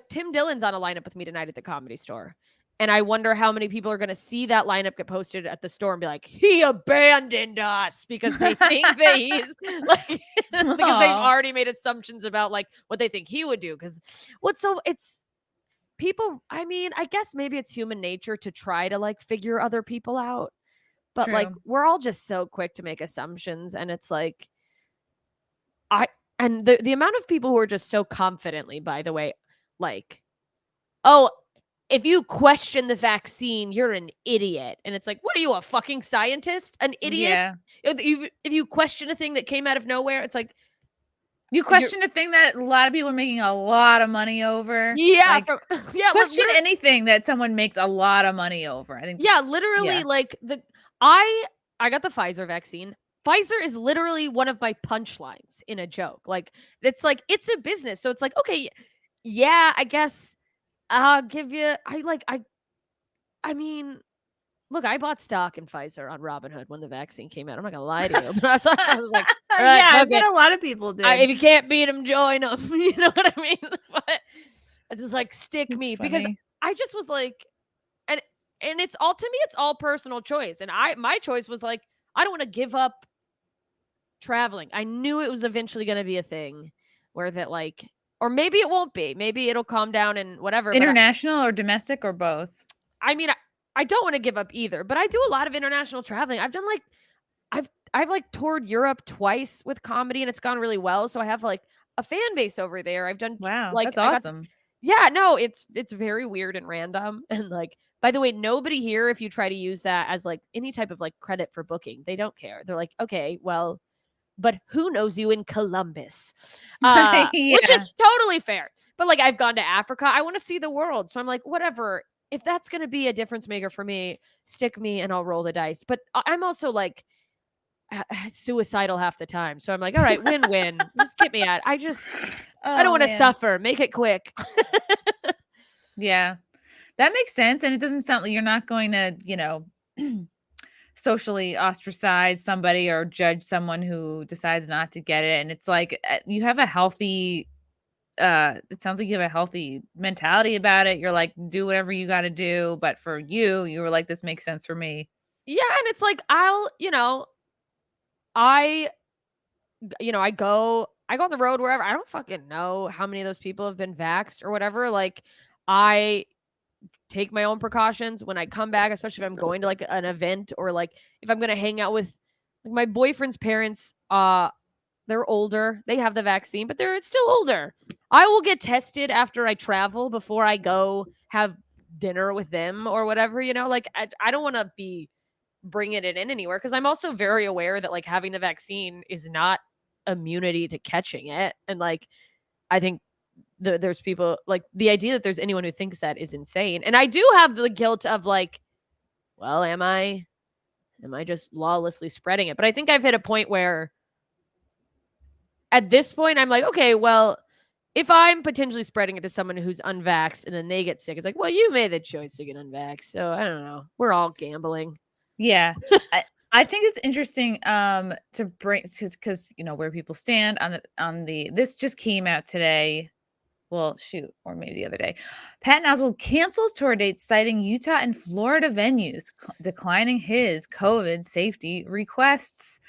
Tim Dillon's on a lineup with me tonight at the Comedy Store. And I wonder how many people are going to see that lineup get posted at the store and be like, he abandoned us, because they think that he's like, because they've already made assumptions about like what they think he would do. Because it's people, I mean, I guess maybe it's human nature to try to like figure other people out. But True. like, we're all just so quick to make assumptions. And it's like, and the amount of people who are just so confidently, by the way, like, oh, if you question the vaccine, you're an idiot. And it's like, what are you, a fucking scientist? An idiot? Yeah. If you question a thing that came out of nowhere, it's like, you question a thing that a lot of people are making a lot of money over. Yeah. Like, question like, anything that someone makes a lot of money over. I think. Yeah, literally, like I got the Pfizer vaccine. Pfizer is literally one of my punchlines in a joke. Like, it's a business. So it's like, okay, yeah, I guess I'll give you, I mean, look, I bought stock in Pfizer on Robinhood when the vaccine came out. I'm not gonna lie to you. But I was like, all right, yeah, I bet a lot of people did. If you can't beat them, join them. You know what I mean? But it's just like, stick me. Because I just was like, and it's all, to me, it's all personal choice. And my choice was like, I don't want to give up traveling. I knew it was eventually going to be a thing where that like, or maybe it won't be. Maybe it'll calm down and whatever. International or domestic or both? I mean, I don't want to give up either, but I do a lot of international traveling. I've done like, I've like toured Europe twice with comedy, and it's gone really well. So I have like a fan base over there. I've done, wow, like, that's awesome. Yeah, no, it's very weird and random. And like, by the way, nobody here, if you try to use that as like any type of like credit for booking, they don't care. They're like, okay, well, but who knows you in Columbus? Yeah. Which is totally fair. But like, I've gone to Africa. I want to see the world. So I'm like, whatever. If that's going to be a difference maker for me, stick me and I'll roll the dice. But I'm also like suicidal half the time. So I'm like, all right, win-win. Just get me out. I don't want to suffer. Make it quick. Yeah, that makes sense. And it doesn't sound like you're not going to, socially ostracize somebody or judge someone who decides not to get it. And it's like, you have a healthy, it sounds like you have a healthy mentality about it. You're like, do whatever you got to do. But for you were like, this makes sense for me. Yeah. And it's like, I go on the road wherever. I don't fucking know how many of those people have been vaxxed or whatever. Like, I take my own precautions when I come back, especially if I'm going to like an event, or like if I'm going to hang out with like my boyfriend's parents. They're older. They have the vaccine, but they're still older. I will get tested after I travel before I go have dinner with them or whatever, like I don't want to be bringing it in anywhere, because I'm also very aware that like having the vaccine is not immunity to catching it. And like, I think there's people, like, the idea that there's anyone who thinks that is insane. And I do have the guilt of like, well, am I just lawlessly spreading it? But I think I've hit a point where at this point I'm like, okay, well, if I'm potentially spreading it to someone who's unvaxxed and then they get sick, it's like, well, you made the choice to get unvaxxed. So I don't know. We're all gambling. Yeah. I think it's interesting to bring, because where people stand on the this just came out today. Well, shoot, or maybe the other day. Patton Oswalt cancels tour dates, citing Utah and Florida venues, declining his COVID safety requests.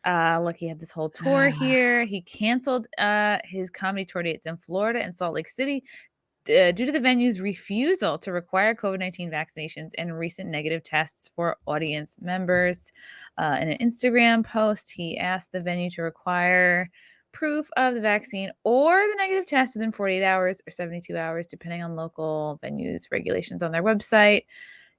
Look, he had this whole tour here. He canceled his comedy tour dates in Florida and Salt Lake City due to the venue's refusal to require COVID-19 vaccinations and recent negative tests for audience members. In an Instagram post, he asked the venue to require proof of the vaccine or the negative test within 48 hours or 72 hours, depending on local venues' regulations on their website.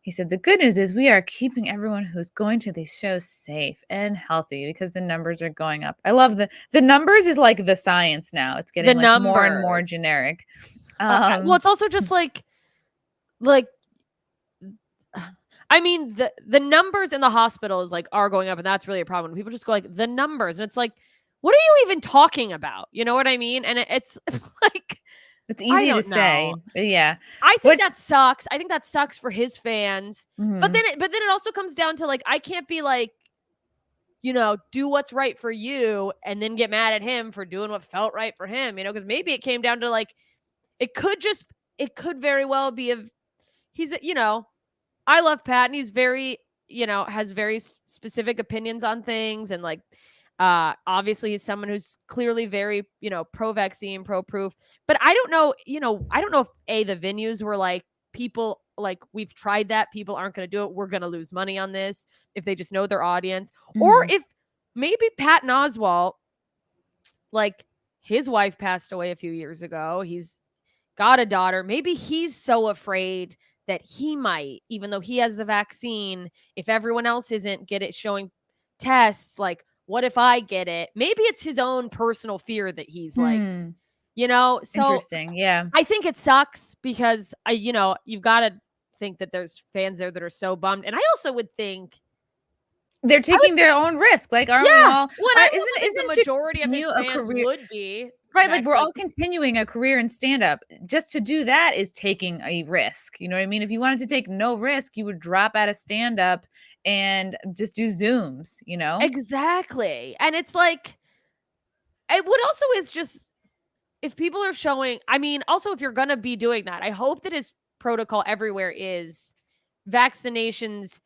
He said, the good news is we are keeping everyone who's going to these shows safe and healthy because the numbers are going up. I love the numbers is like the science now. It's getting like more and more generic. Well, it's also just like, I mean, the numbers in the hospitals like are going up, and that's really a problem. People just go like the numbers, and it's like, what are you even talking about? You know what I mean? And it's like, it's easy to say, but yeah. I think that sucks. I think that sucks for his fans. Mm-hmm. But then it also comes down to like, I can't be like, do what's right for you and then get mad at him for doing what felt right for him, because maybe it came down to like, it could very well be he's, I love Patton. He's very, has very specific opinions on things. And like, obviously he's someone who's clearly very, pro-vaccine, pro-proof. But I don't know, I don't know if the venues were like, people like, we've tried that, people aren't going to do it, we're going to lose money on this, if they just know their audience. Or if maybe Patton Oswalt, like, his wife passed away a few years ago, he's got a daughter, maybe he's so afraid that he might, even though he has the vaccine, if everyone else isn't showing tests, like, what if I get it? Maybe it's his own personal fear that he's like, so interesting. Yeah. I think it sucks because you've got to think that there's fans there that are so bummed. And I also would think they're taking their own risk. Like, aren't we all? Isn't the majority of his fans would be right? Like, we're all continuing a career in stand-up. Just to do that is taking a risk. You know what I mean? If you wanted to take no risk, you would drop out of stand-up and just do Zooms. Exactly. And it's like, what also is just, if people are showing, I mean, also if you're gonna be doing that, I hope that his protocol everywhere is vaccinations,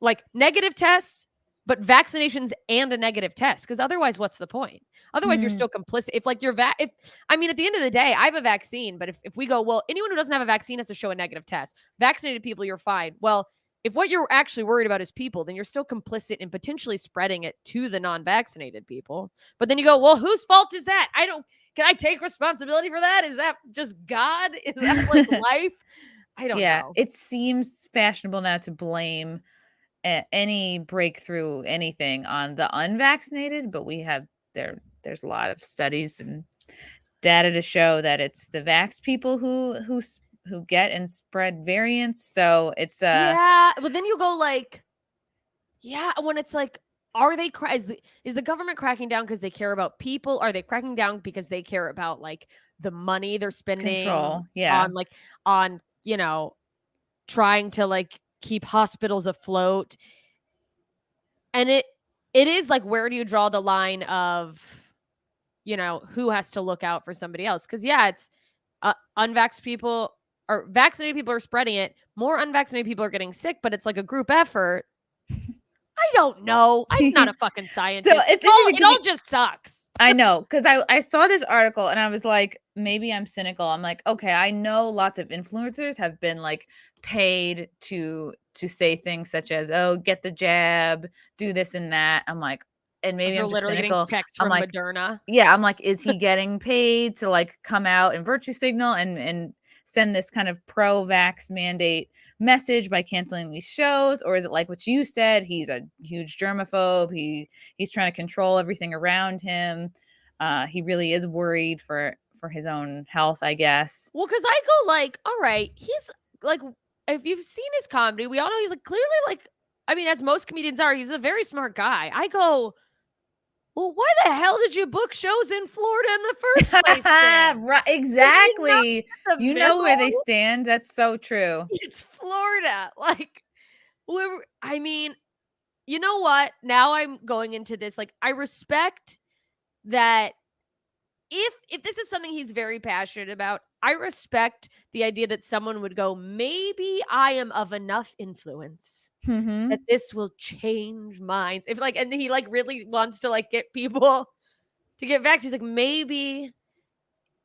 like negative tests, but vaccinations and a negative test. Because otherwise, what's the point? Otherwise, you're still complicit. If like I mean, at the end of the day, I have a vaccine, but if we go, well, anyone who doesn't have a vaccine has to show a negative test. Vaccinated people, you're fine. Well, if what you're actually worried about is people, then you're still complicit in potentially spreading it to the non-vaccinated people. But then you go, well, whose fault is that? Can I take responsibility for that? Is that just God? Is that like life? I don't know. It seems fashionable now to blame any breakthrough, anything on the unvaccinated, but there's a lot of studies and data to show that it's the vax people who get and spread variants. So it's but then you go like, when it's like, are they is the government cracking down because they care about people? Are they cracking down because they care about like the money they're spending control? on trying to like keep hospitals afloat? And it is like, where do you draw the line of who has to look out for somebody else? Because it's unvaxxed people or vaccinated people are spreading it, more unvaccinated people are getting sick, but it's like a group effort. I don't know. I'm not a fucking scientist. So it all just sucks. I know, because I saw this article and I was like, maybe I'm cynical. I'm like, okay, I know lots of influencers have been like paid to say things such as, oh, get the jab, do this and that. I'm like, and maybe I'm just literally cynical. getting checks from Moderna. Yeah, I'm like, is he getting paid to like come out and virtue signal and send this kind of pro-vax mandate message by canceling these shows? Or is it like what you said, he's a huge germaphobe, he's trying to control everything around him, he really is worried for his own health, I guess? Well, because I go like, all right, he's like, if you've seen his comedy, we all know he's like clearly like, I mean, as most comedians are, he's a very smart guy. I go, well, why the hell did you book shows in Florida in the first place? Right, exactly. You know where they stand. That's so true. It's Florida. Like, I mean, you know what? Now I'm going into this. Like, I respect that if this is something he's very passionate about, I respect the idea that someone would go, maybe I am of enough influence that this will change minds. If like, and he like really wants to like get people to get vaccinated. He's like, maybe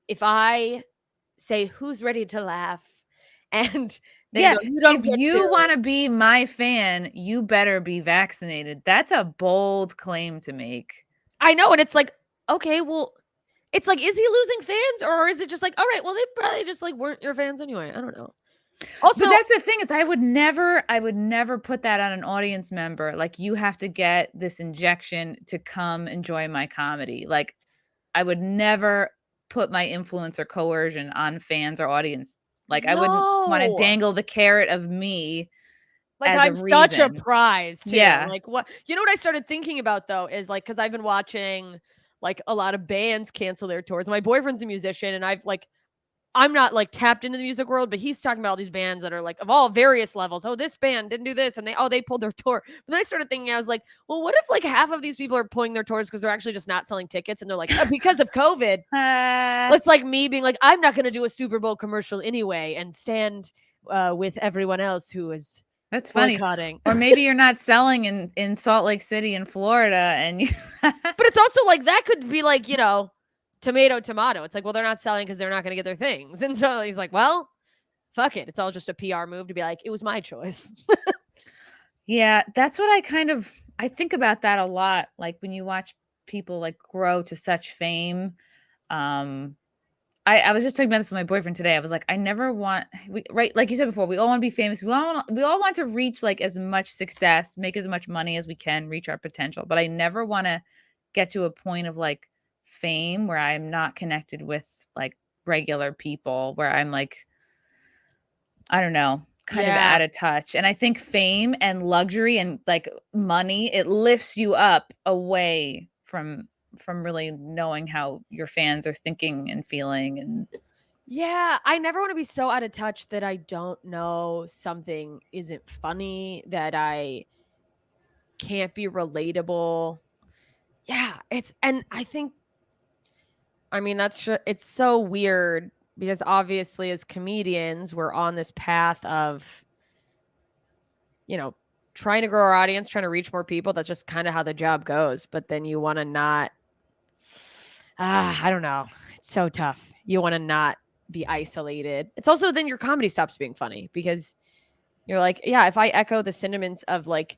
if I say who's ready to laugh, and then if you want to be my fan, you better be vaccinated. That's a bold claim to make. I know, and it's like, okay, well, it's like, is he losing fans, or is it just like, all right, well, they probably just like weren't your fans anyway? I don't know. Also, but that's the thing, is I would never put that on an audience member. Like, you have to get this injection to come enjoy my comedy. Like, I would never put my influence or coercion on fans or audience. Like, I wouldn't want to dangle the carrot of me. Like, I'm such a prize too. Yeah. Like, what, you know what I started thinking about though is like, because I've been watching like a lot of bands cancel their tours. My boyfriend's a musician, and I'm not like tapped into the music world, but he's talking about all these bands that are like of all various levels. Oh, this band didn't do this, and they pulled their tour. But then I started thinking, I was like, well, what if like half of these people are pulling their tours because they're actually just not selling tickets, and they're like, because of COVID. It's like me being like, I'm not going to do a Super Bowl commercial anyway and stand with everyone else who is That's funny. boycotting. Or maybe you're not selling in Salt Lake City in Florida, and But it's also like that could be like, tomato. It's like, well, they're not selling because they're not going to get their things. And so he's like, well, fuck it. It's all just a PR move to be like, it was my choice. Yeah, that's what I think about that a lot. Like when you watch people like grow to such fame. I was just talking about this with my boyfriend today. I was like, I never want right, like you said before, we all want to be famous. We all want to reach like as much success, make as much money as we can, reach our potential. But I never want to get to a point of like fame where I'm not connected with like regular people, where I'm like, I don't know, kind of Yeah. out of touch. And I think fame and luxury and like money, it lifts you up away from really knowing how your fans are thinking and feeling. And Yeah, I never want to be so out of touch that I don't know something isn't funny, that I can't be relatable. Yeah, and I think, I mean, it's so weird because obviously as comedians, we're on this path of, trying to grow our audience, trying to reach more people. That's just kind of how the job goes. But then you want to not, I don't know. It's so tough. You want to not be isolated. It's also then your comedy stops being funny because you're like, yeah, if I echo the sentiments of like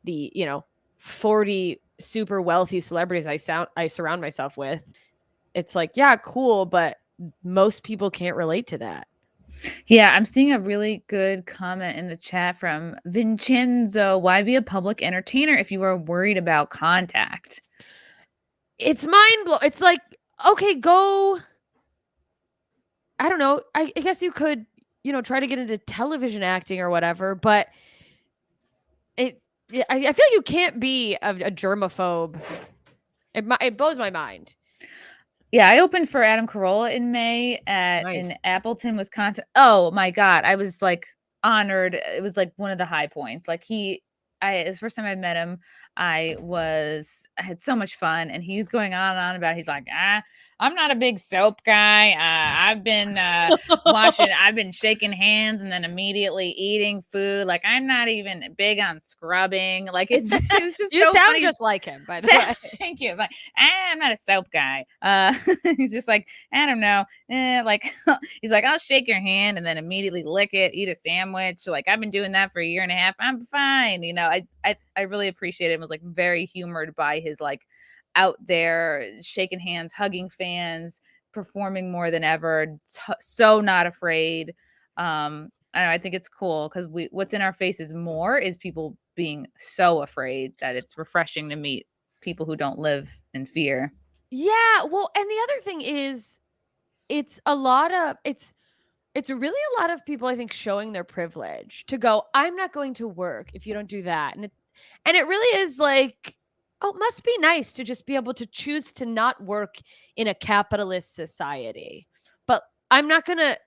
the, 40 super wealthy celebrities I surround myself with, it's like, yeah, cool, but most people can't relate to that. yeah, I'm seeing a really good comment in the chat from Vincenzo. Why be a public entertainer if you are worried about contact? It's mind blowing. It's like, okay, go. I don't know. I guess you could, try to get into television acting or whatever, but I feel like you can't be a germaphobe. It blows my mind. Yeah, I opened for Adam Carolla in May in Appleton, Wisconsin. Oh my God. I was like honored. It was like one of the high points. Like it was the first time I met him. I had so much fun, and he's going on and on about, he's like, I'm not a big soap guy. I've been I've been shaking hands and then immediately eating food. Like, I'm not even big on scrubbing. Like, it was just you so sound funny. just like him, by the way. Thank you. But I'm not a soap guy. He's just like, I don't know. Like, he's like, I'll shake your hand and then immediately lick it, eat a sandwich. Like, I've been doing that for a year and a half. I'm fine. I really appreciated it. Was like very humored by his like out there shaking hands, hugging fans, performing more than ever, so not afraid. I don't know, I think it's cool because what's in our faces more is people being so afraid that it's refreshing to meet people who don't live in fear. Yeah, well, and the other thing is, it's really a lot of people, I think, showing their privilege to go, I'm not going to work if you don't do that. And it really is like, oh, it must be nice to just be able to choose to not work in a capitalist society. But I'm not going to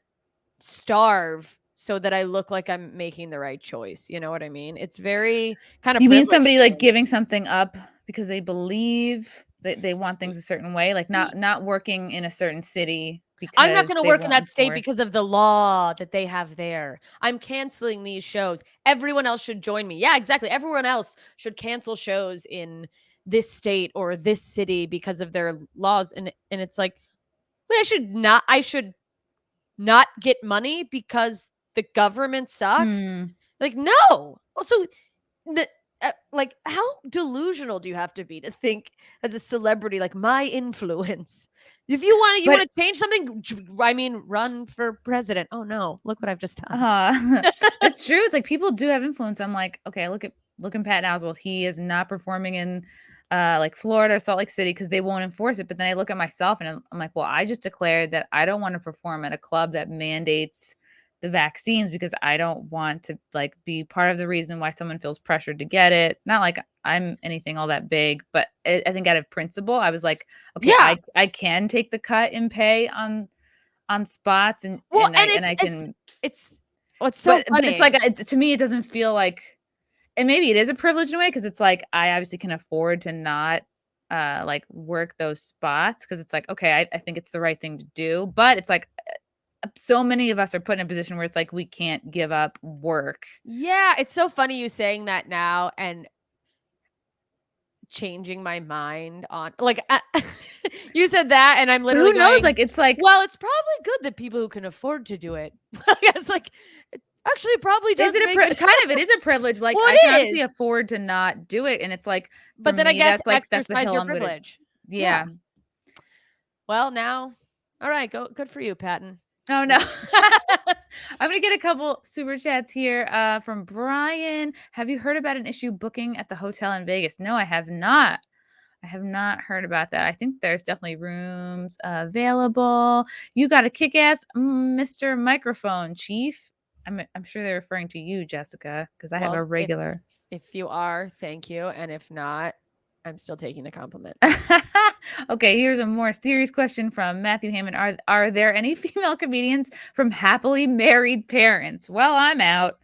starve so that I look like I'm making the right choice. You know what I mean? It's very kind of You mean privileged somebody like thing. giving something up because they believe that they want things a certain way, like not working in a certain city because I'm not going to they work in won't that state enforce. because of the law that they have there. I'm canceling these shows. Everyone else should join me. Yeah, exactly. Everyone else should cancel shows in this state or this city because of their laws. And it's like, wait, I should not get money because the government sucks. Like, no. Also, like, how delusional do you have to be to think as a celebrity, like, my influence? If you want to change something, I mean, run for president. Oh no, look what I've just done. It's true. It's like people do have influence. I'm like, okay, look at Patton Oswalt. He is not performing in like Florida or Salt Lake City because they won't enforce it. But then I look at myself and I'm like, well, I just declared that I don't want to perform at a club that mandates the vaccines because I don't want to like be part of the reason why someone feels pressured to get it. Not like I'm anything all that big, but I think out of principle, I was like, okay, Yeah. I can take the cut in pay on spots and Well, I can. it's so funny. But it's like to me, it doesn't feel like, and maybe it is a privilege in a way because it's like I obviously can afford to not like work those spots because it's like, okay, I think it's the right thing to do, but it's like so many of us are put in a position where it's like we can't give up work. Yeah, it's so funny you saying that now and changing my mind on like you said that and I'm But literally who knows? going, Like it's like, well, it's probably good that people who can afford to do it. It's like it actually probably does is it make it kind of, it is a privilege. Like well, I can it obviously is. afford to not do it. And it's like, for But then I me, guess that's the exercise hill your I'm going to, privilege. yeah. Well, now, all right, good for you, Patton. Oh no. I'm gonna get a couple super chats here from Brian. Have you heard about an issue booking at the hotel in Vegas? No, I have not. I have not heard about that. I think there's definitely rooms available. You got a kick-ass Mr. Microphone, Chief. I'm sure they're referring to you, Jessica, because I have Well, a regular. if you are, thank you. And if not, I'm still taking the compliment. Okay, here's a more serious question from Matthew Hammond. Are there any female comedians from happily married parents? Well, I'm out.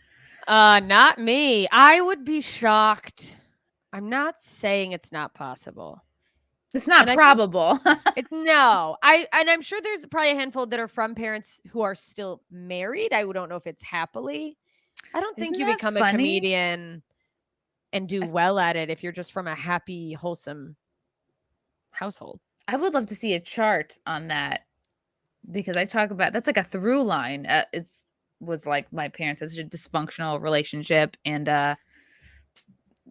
Not me. I would be shocked. I'm not saying it's not possible. It's not And I think probable. no. I'm sure there's probably a handful that are from parents who are still married. I don't know if it's happily. I don't think Isn't you that become a funny? comedian and do well at it if you're just from a happy, wholesome household. I would love to see a chart on that because I talk about that's like a through line. It's was like my parents had such a dysfunctional relationship, and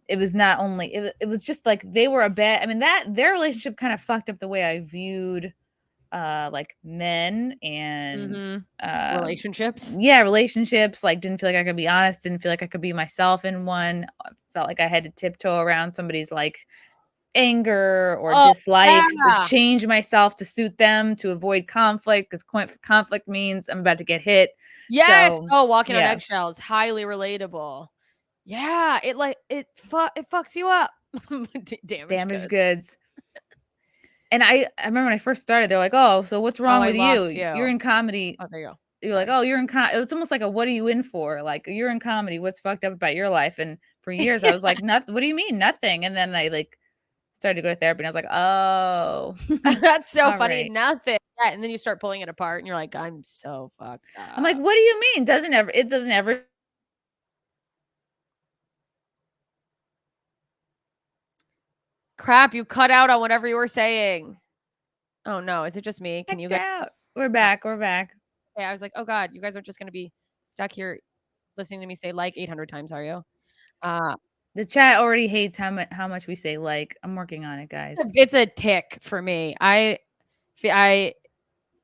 it was not only it was just like they were a bad. I mean that their relationship kind of fucked up the way I viewed like men and Relationships. yeah, relationships. Like didn't feel like I could be honest, didn't feel like I could be myself in one. Felt like I had to tiptoe around somebody's like anger or Oh, dislikes or yeah. change myself to suit them to avoid conflict because conflict means I'm about to get hit. Yes. So Oh, walking on yeah, eggshells. Highly relatable. Yeah. It fucks you up. Damaged damaged goods. goods. And I remember when I first started, they're like, "Oh, so what's Oh, wrong I with lost you? You're you. in comedy." Oh, there you go. You're like, Sorry. "Oh, you're in it was almost like a what are you in for? Like you're in comedy. What's fucked up about your life?" And for years I was like, "Nothing. What do you mean nothing?" And then I like started to go to therapy and I was like, "Oh, That's so all funny. right." Nothing. Yeah, and then you start pulling it apart and you're like, I'm so fucked I'm like, up. "What do you mean? It doesn't ever Crap, you cut out on whatever you were saying. Oh no, is it just me? Can you checked guys out." We're uh, back. We're back. okay, I was like, oh God, you guys are just gonna be stuck here listening to me say like 800 times, are you? Uh The chat already hates how much we say like. I'm working on it, guys. it's a tick for me. I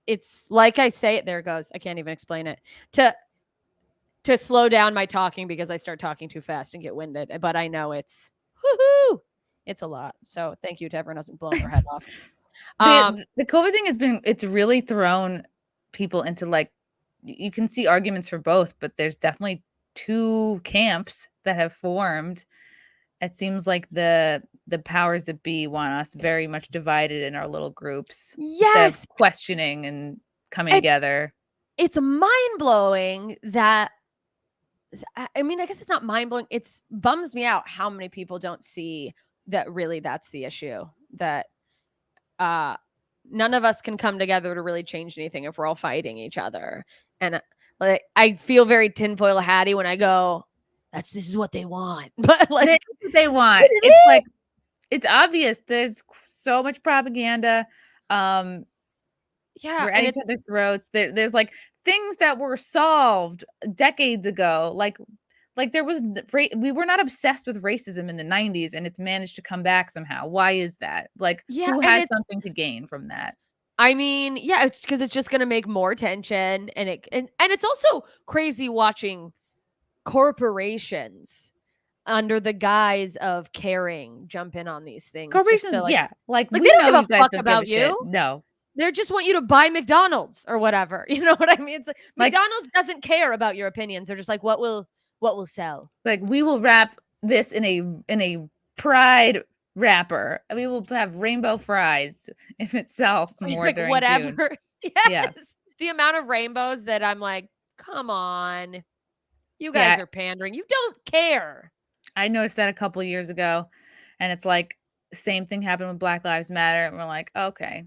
it's like I say it, there it goes. I can't even explain it. To slow down my talking because I start talking too fast and get winded. But I know it's woohoo. It's a lot. So thank you to everyone who's blown their head off. The COVID thing it's really thrown people into like you can see arguments for both, but there's definitely two camps that have formed. It seems like the powers that be want us very much divided in our little groups instead of Yes. questioning and coming It's together. it's mind blowing that I mean, I guess it's not mind blowing. It's bums me out how many people don't see that really that's the issue. That uh none of us can come together to really change anything if we're all fighting each other. And like I feel very tinfoil hatty when I go, this is what they want. But And like it's what they want. it It's is. like it's obvious. There's so much propaganda. Yeah, We're at and each it's other's throats. There's like things that were solved decades ago. Like there was we were not obsessed with racism in the 90s and it's managed to come back somehow. Why is that? Like yeah, who and has it's something to gain from that? I mean, yeah, it's because it's just gonna make more tension and it's also crazy watching corporations under the guise of caring jump in on these things just Corporations, so yeah. Like like they we don't know give a you guys fuck don't give a about shit. you. No. They just want you to buy McDonald's or whatever. You know what I mean? It's like Like McDonald's doesn't care about your opinions. They're just like, what will sell? we will wrap this in a pride wrapper. We will have rainbow fries if it sells more Like during June. whatever. Yeah. Yes. The amount of rainbows that I'm like, come on. You guys Yeah. are pandering. You don't care. I noticed that a couple years ago and it's like same thing happened with Black Lives Matter and we're like, okay.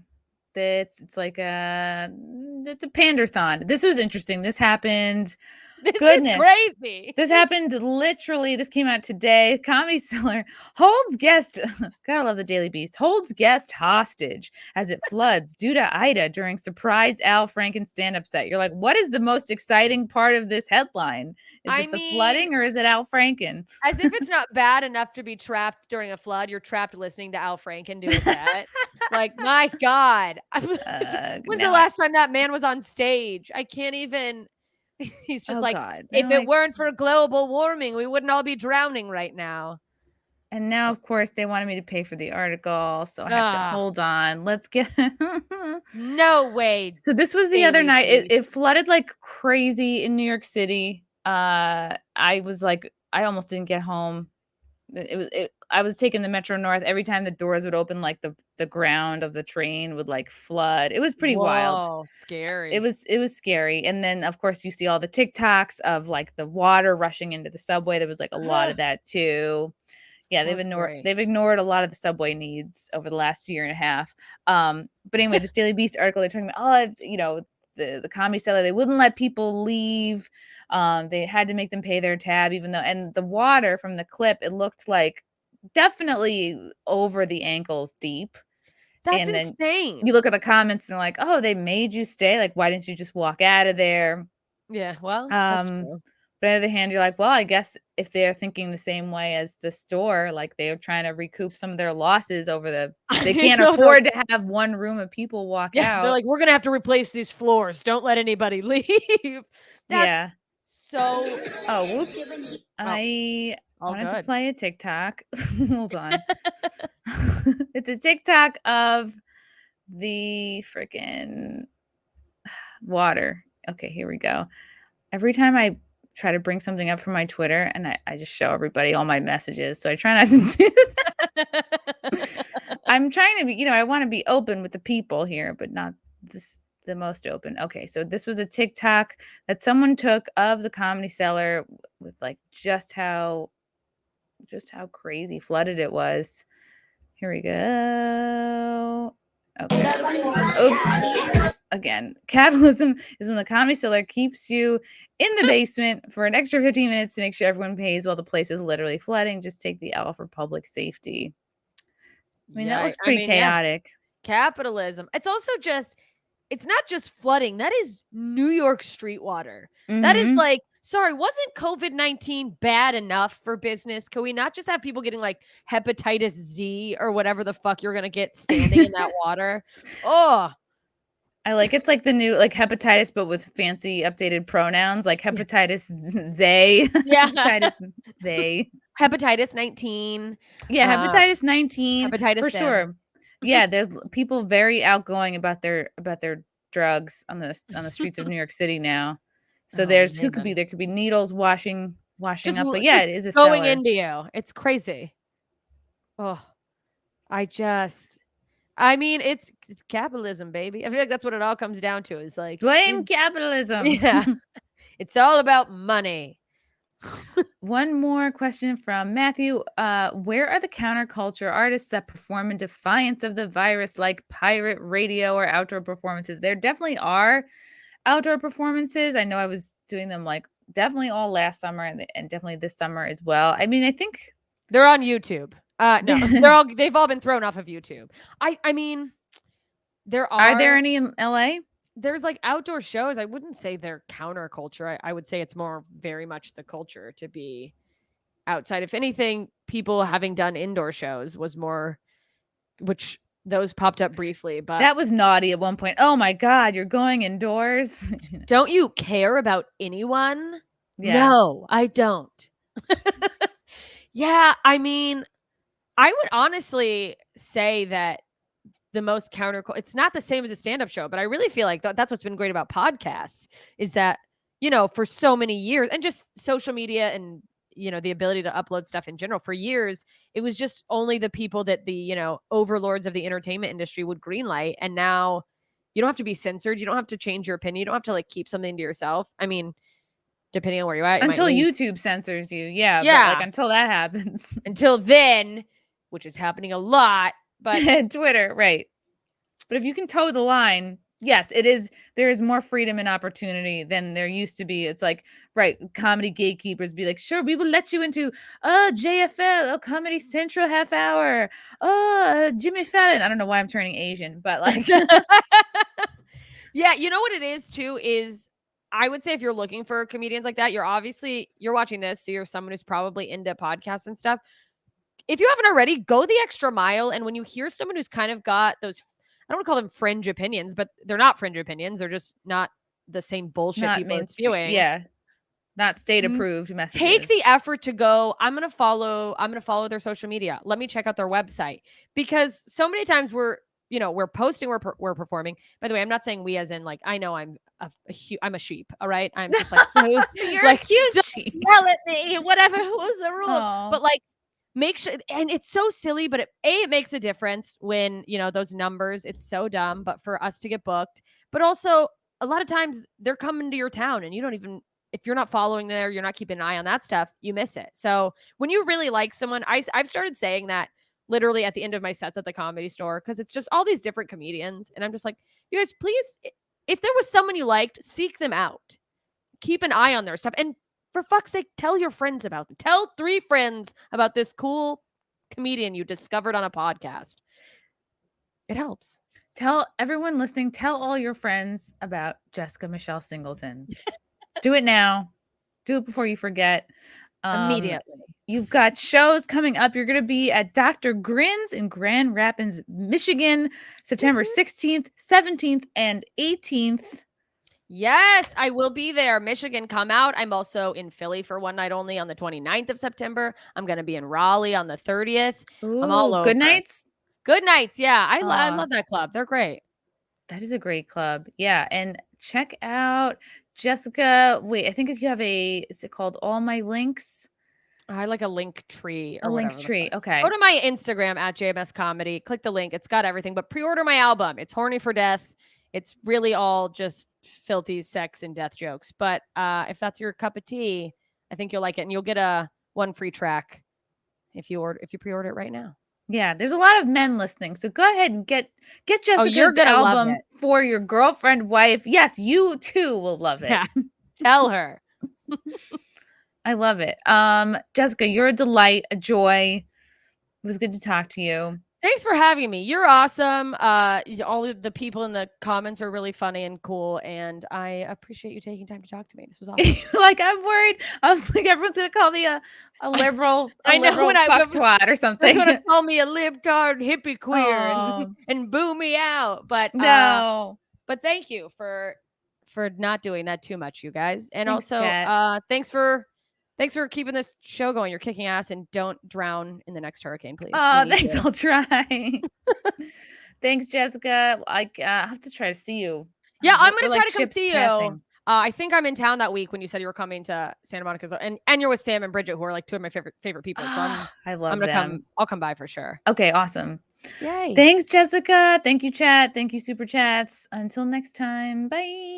It's like it's a panderthon. This was interesting. This happened. This is Goodness. crazy. This happened literally. This came out today. Comedy Cellar holds guest. Gotta love the Daily Beast. Holds guest hostage as it floods due to Ida during surprise Al Franken stand-up set. You're like, what is the most exciting part of this headline? Is it the flooding or is it Al Franken? As if it's not bad enough to be trapped during a flood, you're trapped listening to Al Franken do a set. Like, my God. When's the last time that man was on stage? I can't even. He's just if it weren't for global warming, we wouldn't all be drowning right now. And now, of course, they wanted me to pay for the article, so I have to hold on. Let's get no way. So this was the other night. It flooded like crazy in New York City. I almost didn't get home. I was taking the Metro North. Every time the doors would open, like the ground of the train would like flood. It was pretty wild. Scary. It was scary. And then of course you see all the TikToks of like the water rushing into the subway. There was like a lot of that too. Yeah, they've ignored a lot of the subway needs over the last year and a half. But anyway, this Daily Beast article, they're talking about, the Comedy Cellar, they wouldn't let people leave. They had to make them pay their tab, and the water from the clip, it looked like definitely over the ankles deep. That's insane. You look at the comments and they're like, oh, they made you stay. Like, why didn't you just walk out of there? Yeah, well, that's true. But on the other hand, you're like, well, I guess if they're thinking the same way as the store, like they're trying to recoup some of their losses they can't afford to have one room of people walk out. They're like, we're going to have to replace these floors. Don't let anybody leave. That's so. Oh, whoops. I wanted to play a TikTok. Hold on. It's a TikTok of the freaking water. Okay, here we go. Every time I try to bring something up from my Twitter and I just show everybody all my messages. So I try not to do that. I'm trying to be, I want to be open with the people here, but not the most open. Okay, so this was a TikTok that someone took of the Comedy Cellar with like just how crazy flooded it was. Here we go. Okay. Oops. Again, capitalism is when the Comedy Cellar keeps you in the basement for an extra 15 minutes to make sure everyone pays while the place is literally flooding. Just take the L for public safety. I mean, that looks pretty chaotic. Yeah. Capitalism. It's also it's not just flooding. That is New York street water. Mm-hmm. That is like, sorry, wasn't COVID-19 bad enough for business? Can we not just have people getting like hepatitis Z or whatever the fuck you're going to get standing in that water? Oh, it's like the new like hepatitis, but with fancy updated pronouns like hepatitis Z. Yeah. Hepatitis they. Hepatitis 19. Yeah, hepatitis 19. Hepatitis for sure. Yeah, there's people very outgoing about their drugs on the streets of New York City now. So there could be needles washing up, but yeah, it is a going cellar. into you. It's crazy. Oh, I mean, it's capitalism, baby. I feel like that's what it all comes down to. Is like blame capitalism. Yeah, it's all about money. One more question from Matthew. Where are the counterculture artists that perform in defiance of the virus, like pirate radio or outdoor performances? There definitely are outdoor performances. I know I was doing them like definitely all last summer and definitely this summer as well. I mean, I think they're on YouTube. No, they've all been thrown off of YouTube. I mean, are there any in LA? There's like outdoor shows. I wouldn't say they're counterculture. I would say it's more very much the culture to be outside. If anything, people having done indoor shows was more, which those popped up briefly, but that was naughty at one point. Oh my God, you're going indoors. Don't you care about anyone? Yeah. No, I don't. Yeah, I mean, I would honestly say that the most it's not the same as a stand-up show, but I really feel like that's what's been great about podcasts is that, for so many years and just social media and, the ability to upload stuff in general for years, it was just only the people that the, overlords of the entertainment industry would greenlight. And now you don't have to be censored. You don't have to change your opinion. You don't have to like keep something to yourself. I mean, depending on where you're at. Until YouTube censors you. Yeah. Yeah. But like until that happens. Until then, which is happening a lot. But Twitter, right. But if you can toe the line, yes, it is. There is more freedom and opportunity than there used to be. It's like, right, comedy gatekeepers be like, sure, we will let you into JFL, Comedy Central half hour, Jimmy Fallon. I don't know why I'm turning Asian, but like, Yeah, you know what it is too is I would say if you're looking for comedians like that, you're watching this, so you're someone who's probably into podcasts and stuff. If you haven't already, go the extra mile. And when you hear someone who's kind of got those, I don't want to call them fringe opinions, but they're not fringe opinions. They're just not the same bullshit not people are mainstream. spewing. Yeah, not state approved messages. Take the effort to go, I'm going to follow their social media. Let me check out their website, because so many times we're posting, we're performing. By the way, I'm not saying we as in like, I know I'm a sheep. All right. I'm just like, you're like, a cute sheep. Yell at me, whatever. Who's the rules? Aww. But like, make sure, and it's so silly, but it makes a difference when, those numbers, it's so dumb, but for us to get booked, but also a lot of times they're coming to your town and you don't even, if you're not following there, you're not keeping an eye on that stuff, you miss it. So when you really like someone, I've started saying that literally at the end of my sets at the Comedy Store, because it's just all these different comedians. And I'm just like, you guys, please, if there was someone you liked, seek them out. Keep an eye on their stuff. And for fuck's sake, tell your friends about them. Tell 3 friends about this cool comedian you discovered on a podcast. It helps. Tell everyone listening, tell all your friends about Jessica Michelle Singleton. Do it now. Do it before you forget. Immediately. You've got shows coming up. You're going to be at Dr. Grin's in Grand Rapids, Michigan, September 16th, 17th, and 18th. Yes, I will be there. Michigan, come out. I'm also in Philly for one night only on the 29th of September. I'm going to be in Raleigh on the 30th. Ooh, I'm all over. Good Nights? Good Nights. Yeah, I love that club. They're great. That is a great club. Yeah, and check out Jessica. Wait, I think if you have is it called All My Links? I like a link tree. Or a link tree. Okay. Go to my Instagram at JMS Comedy. Click the link. It's got everything. But pre-order my album. It's Horny for Death. It's really all just filthy sex and death jokes. But if that's your cup of tea, I think you'll like it, and you'll get one free track if you pre-order it right now. Yeah, there's a lot of men listening, so go ahead and get Jessica's album for your girlfriend, wife. Yes, you too will love it. Yeah. Tell her. I love it. Jessica, you're a delight, a joy. It was good to talk to you. Thanks for having me. You're awesome. All of the people in the comments are really funny and cool, and I appreciate you taking time to talk to me. This was awesome. Like, I'm worried. I was like, everyone's gonna call me a liberal. I know when twat or something. They're gonna call me a libtard hippie queer and boo me out. But no. But thank you for not doing that too much, you guys. And thanks, also, Jet. Thanks for keeping this show going. You're kicking ass, and don't drown in the next hurricane, please. Oh, thanks. I'll try. Thanks, Jessica. I have to try to see you. Yeah, I'm going to try to come see you. I think I'm in town that week when you said you were coming to Santa Monica, and you're with Sam and Bridget, who are like 2 of my favorite people. So I'm gonna come. I'll come by for sure. Okay, awesome. Yay! Thanks, Jessica. Thank you, chat. Thank you, super chats. Until next time, bye.